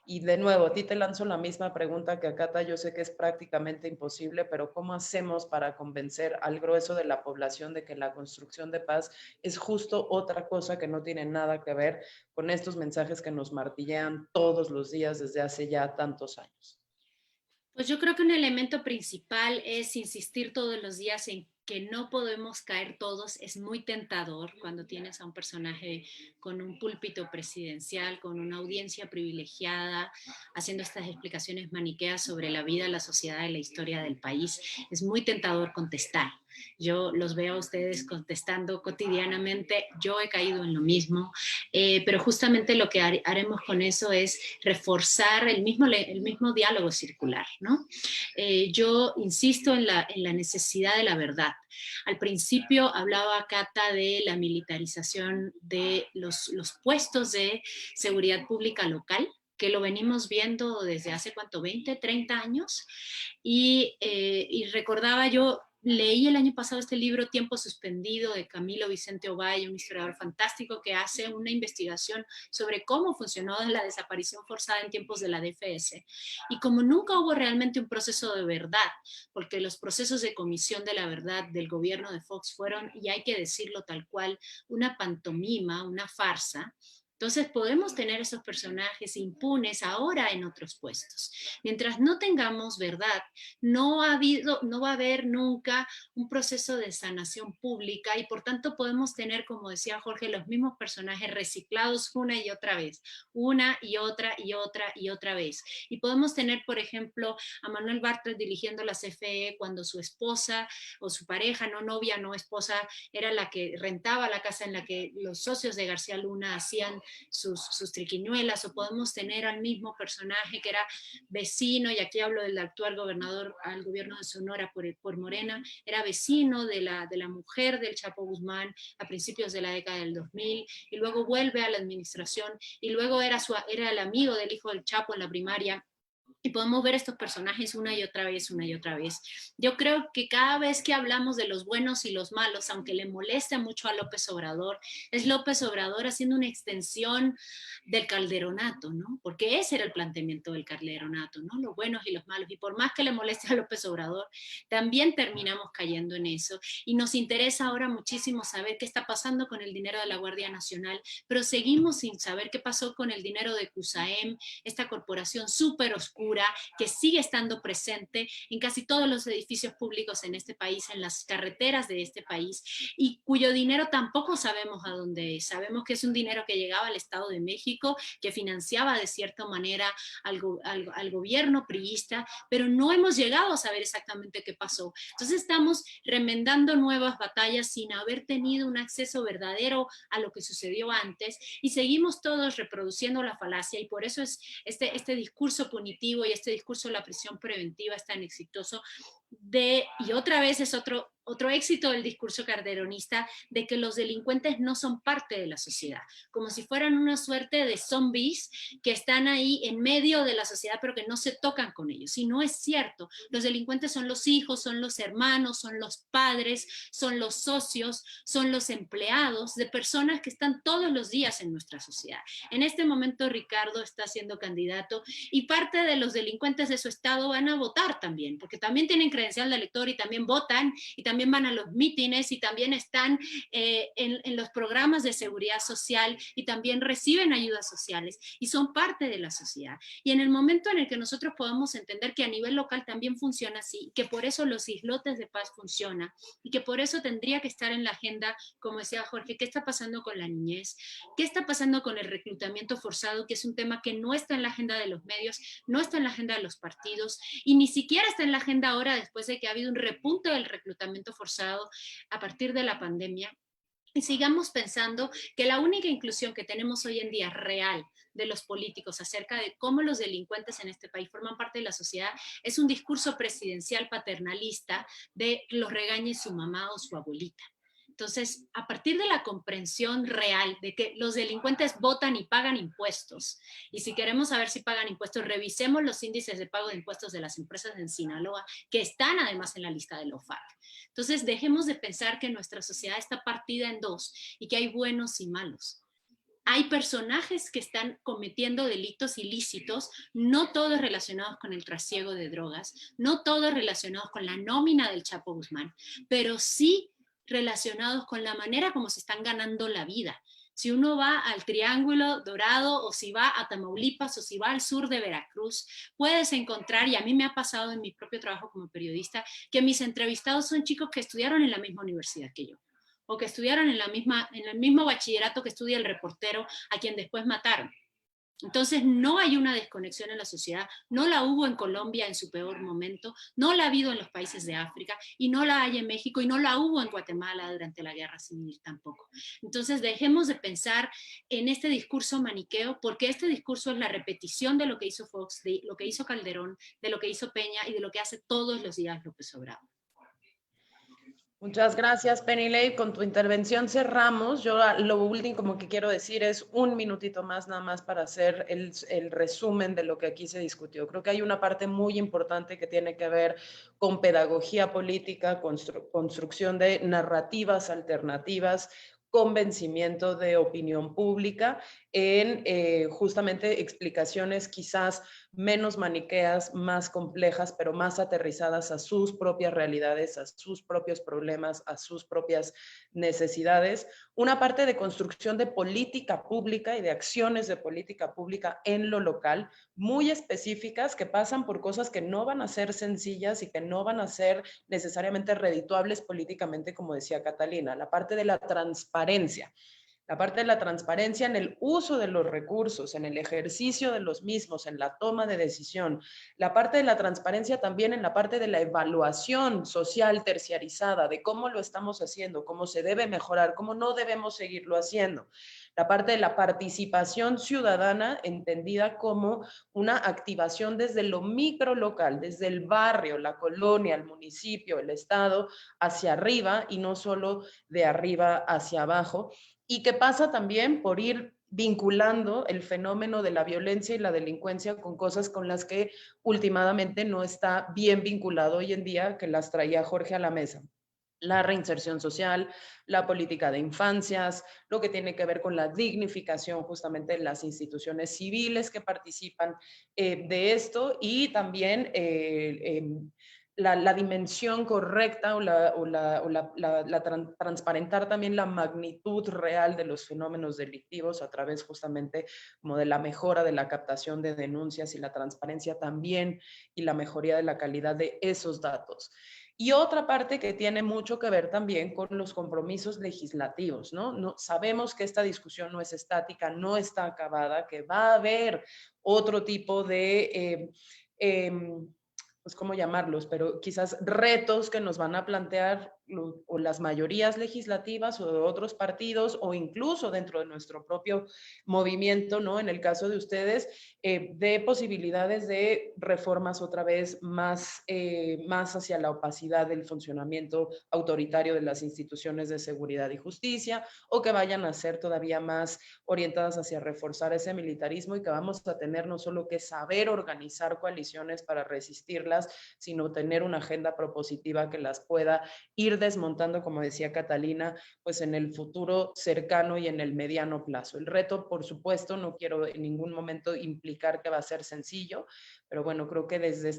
Y de nuevo, a ti te lanzo la misma pregunta que a Cata. Yo sé que es prácticamente imposible, pero ¿cómo hacemos para convencer al grueso de la población de que la construcción de paz es justo otra cosa que no tiene nada que ver con estos mensajes que nos martillean todos los días desde hace ya tantos años? Pues yo creo que un elemento principal es insistir todos los días en que no podemos caer todos. Es muy tentador cuando tienes a un personaje con un púlpito presidencial, con una audiencia privilegiada, haciendo estas explicaciones maniqueas sobre la vida, la sociedad y la historia del país. Es muy tentador contestar. Yo los veo a ustedes contestando cotidianamente, yo he caído en lo mismo, pero justamente lo que haremos con eso es reforzar el mismo diálogo circular, ¿no? Yo insisto en la necesidad de la verdad. Al principio hablaba Cata de la militarización de los puestos de seguridad pública local, que lo venimos viendo desde hace, ¿cuánto? 20, 30 años. Y recordaba yo, leí el año pasado este libro Tiempo Suspendido de Camilo Vicente Ovalle, un historiador fantástico que hace una investigación sobre cómo funcionó la desaparición forzada en tiempos de la DFS. Y como nunca hubo realmente un proceso de verdad, porque los procesos de comisión de la verdad del gobierno de Fox fueron, y hay que decirlo tal cual, una pantomima, una farsa. Entonces podemos tener esos personajes impunes ahora en otros puestos. Mientras no tengamos verdad, no va a haber nunca un proceso de sanación pública y por tanto podemos tener, como decía Jorge, los mismos personajes reciclados una y otra vez, una y otra y otra y otra vez. Y podemos tener, por ejemplo, a Manuel Bartlett dirigiendo la CFE cuando su esposa o su pareja, no novia, no esposa, era la que rentaba la casa en la que los socios de García Luna hacían sus triquiñuelas, o podemos tener al mismo personaje que era vecino, y aquí hablo del actual gobernador al gobierno de Sonora por Morena, era vecino de la mujer del Chapo Guzmán a principios de la década del 2000, y luego vuelve a la administración, y luego era el amigo del hijo del Chapo en la primaria, Y podemos ver estos personajes una y otra vez, una y otra vez. Yo creo que cada vez que hablamos de los buenos y los malos, aunque le moleste mucho a López Obrador, es López Obrador haciendo una extensión del calderonato, ¿no? Porque ese era el planteamiento del calderonato, ¿no? Los buenos y los malos. Y por más que le moleste a López Obrador, también terminamos cayendo en eso. Y nos interesa ahora muchísimo saber qué está pasando con el dinero de la Guardia Nacional, pero seguimos sin saber qué pasó con el dinero de CUSAEM, esta corporación súper oscura que sigue estando presente en casi todos los edificios públicos en este país, en las carreteras de este país, y cuyo dinero tampoco sabemos a dónde es. Sabemos que es un dinero que llegaba al Estado de México, que financiaba de cierta manera al gobierno priista, pero no hemos llegado a saber exactamente qué pasó. Entonces estamos remendando nuevas batallas sin haber tenido un acceso verdadero a lo que sucedió antes, y seguimos todos reproduciendo la falacia, y por eso es este discurso punitivo y este discurso de la prisión preventiva es tan exitoso, y otra vez es otro éxito del discurso calderonista, de que los delincuentes no son parte de la sociedad, como si fueran una suerte de zombies que están ahí en medio de la sociedad, pero que no se tocan con ellos. Y no es cierto. Los delincuentes son los hijos, son los hermanos, son los padres, son los socios, son los empleados de personas que están todos los días en nuestra sociedad. En este momento Ricardo está siendo candidato, y parte de los delincuentes de su estado van a votar también, porque también tienen credencial de elector y también votan, y también van a los mítines, y también están en los programas de seguridad social, y también reciben ayudas sociales, y son parte de la sociedad. Y en el momento en el que nosotros podamos entender que a nivel local también funciona así, que por eso los islotes de paz funcionan, y que por eso tendría que estar en la agenda, como decía Jorge, qué está pasando con la niñez, qué está pasando con el reclutamiento forzado, que es un tema que no está en la agenda de los medios, no está en la agenda de los partidos, y ni siquiera está en la agenda ahora, después de que ha habido un repunte del reclutamiento forzado a partir de la pandemia. Y sigamos pensando que la única inclusión que tenemos hoy en día real de los políticos acerca de cómo los delincuentes en este país forman parte de la sociedad es un discurso presidencial paternalista de los regañe su mamá o su abuelita. Entonces, a partir de la comprensión real de que los delincuentes votan y pagan impuestos, y si queremos saber si pagan impuestos, revisemos los índices de pago de impuestos de las empresas en Sinaloa, que están además en la lista de la OFAC. Entonces, dejemos de pensar que nuestra sociedad está partida en dos y que hay buenos y malos. Hay personajes que están cometiendo delitos ilícitos, no todos relacionados con el trasiego de drogas, no todos relacionados con la nómina del Chapo Guzmán, pero sí relacionados con la manera como se están ganando la vida. Si uno va al Triángulo Dorado, o si va a Tamaulipas, o si va al sur de Veracruz, puedes encontrar, y a mí me ha pasado en mi propio trabajo como periodista, que mis entrevistados son chicos que estudiaron en la misma universidad que yo, o que estudiaron en el mismo bachillerato que estudia el reportero a quien después mataron. Entonces no hay una desconexión en la sociedad, no la hubo en Colombia en su peor momento, no la ha habido en los países de África, y no la hay en México, y no la hubo en Guatemala durante la Guerra Civil tampoco. Entonces dejemos de pensar en este discurso maniqueo, porque este discurso es la repetición de lo que hizo Fox, de lo que hizo Calderón, de lo que hizo Peña y de lo que hace todos los días López Obrador. Muchas gracias, Penilei. Con tu intervención cerramos. Yo lo último que quiero decir es un minutito más nada más para hacer el resumen de lo que aquí se discutió. Creo que hay una parte muy importante que tiene que ver con pedagogía política, construcción de narrativas alternativas, convencimiento de opinión pública en justamente explicaciones quizás menos maniqueas, más complejas, pero más aterrizadas a sus propias realidades, a sus propios problemas, a sus propias necesidades. Una parte de construcción de política pública y de acciones de política pública en lo local, muy específicas, que pasan por cosas que no van a ser sencillas y que no van a ser necesariamente redituables políticamente, como decía Catalina. La parte de la transparencia. La parte de la transparencia en el uso de los recursos, en el ejercicio de los mismos, en la toma de decisión. La parte de la transparencia también en la parte de la evaluación social terciarizada, de cómo lo estamos haciendo, cómo se debe mejorar, cómo no debemos seguirlo haciendo. La parte de la participación ciudadana entendida como una activación desde lo micro local, desde el barrio, la colonia, el municipio, el estado, hacia arriba y no solo de arriba hacia abajo. Y que pasa también por ir vinculando el fenómeno de la violencia y la delincuencia con cosas con las que últimamente no está bien vinculado hoy en día, que las traía Jorge a la mesa. La reinserción social, la política de infancias, lo que tiene que ver con la dignificación justamente de las instituciones civiles que participan de esto, y también la dimensión correcta transparentar también la magnitud real de los fenómenos delictivos a través justamente como de la mejora de la captación de denuncias y la transparencia también, y la mejoría de la calidad de esos datos. Y otra parte que tiene mucho que ver también con los compromisos legislativos, ¿no? Sabemos que esta discusión no es estática, no está acabada, que va a haber otro tipo de, pues, ¿cómo llamarlos? Pero quizás retos que nos van a plantear o las mayorías legislativas o de otros partidos, o incluso dentro de nuestro propio movimiento, ¿no? En el caso de ustedes, de posibilidades de reformas otra vez más hacia la opacidad del funcionamiento autoritario de las instituciones de seguridad y justicia, o que vayan a ser todavía más orientadas hacia reforzar ese militarismo, y que vamos a tener no solo que saber organizar coaliciones para resistirlas, sino tener una agenda propositiva que las pueda ir desmontando, como decía Catalina, pues en el futuro cercano y en el mediano plazo. El reto, por supuesto, no quiero en ningún momento implicar que va a ser sencillo, pero bueno, creo que desde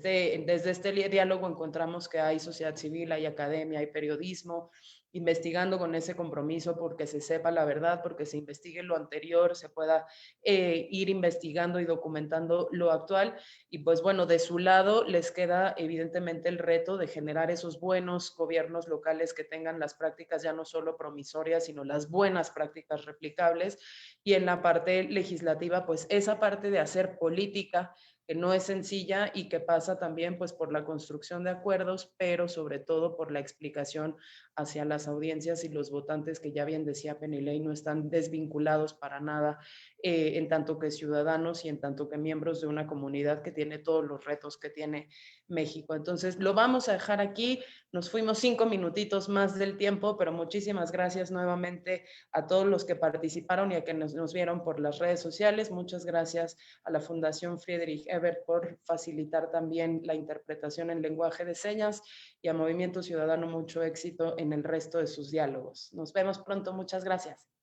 este diálogo encontramos que hay sociedad civil, hay academia, hay periodismo, investigando con ese compromiso porque se sepa la verdad, porque se investigue lo anterior, se pueda ir investigando y documentando lo actual. Y pues bueno, de su lado les queda evidentemente el reto de generar esos buenos gobiernos locales que tengan las prácticas ya no solo promisorias, sino las buenas prácticas replicables. Y en la parte legislativa, pues esa parte de hacer política, que no es sencilla y que pasa también pues por la construcción de acuerdos, pero sobre todo por la explicación hacia las audiencias y los votantes, que ya bien decía Penilei, no están desvinculados para nada, en tanto que ciudadanos y en tanto que miembros de una comunidad que tiene todos los retos que tiene México. Entonces lo vamos a dejar aquí, nos fuimos 5 minutitos más del tiempo, pero muchísimas gracias nuevamente a todos los que participaron y a quienes nos vieron por las redes sociales. Muchas gracias a la Fundación Friedrich Ebert por facilitar también la interpretación en lenguaje de señas, y a Movimiento Ciudadano mucho éxito en el resto de sus diálogos. Nos vemos pronto, muchas gracias.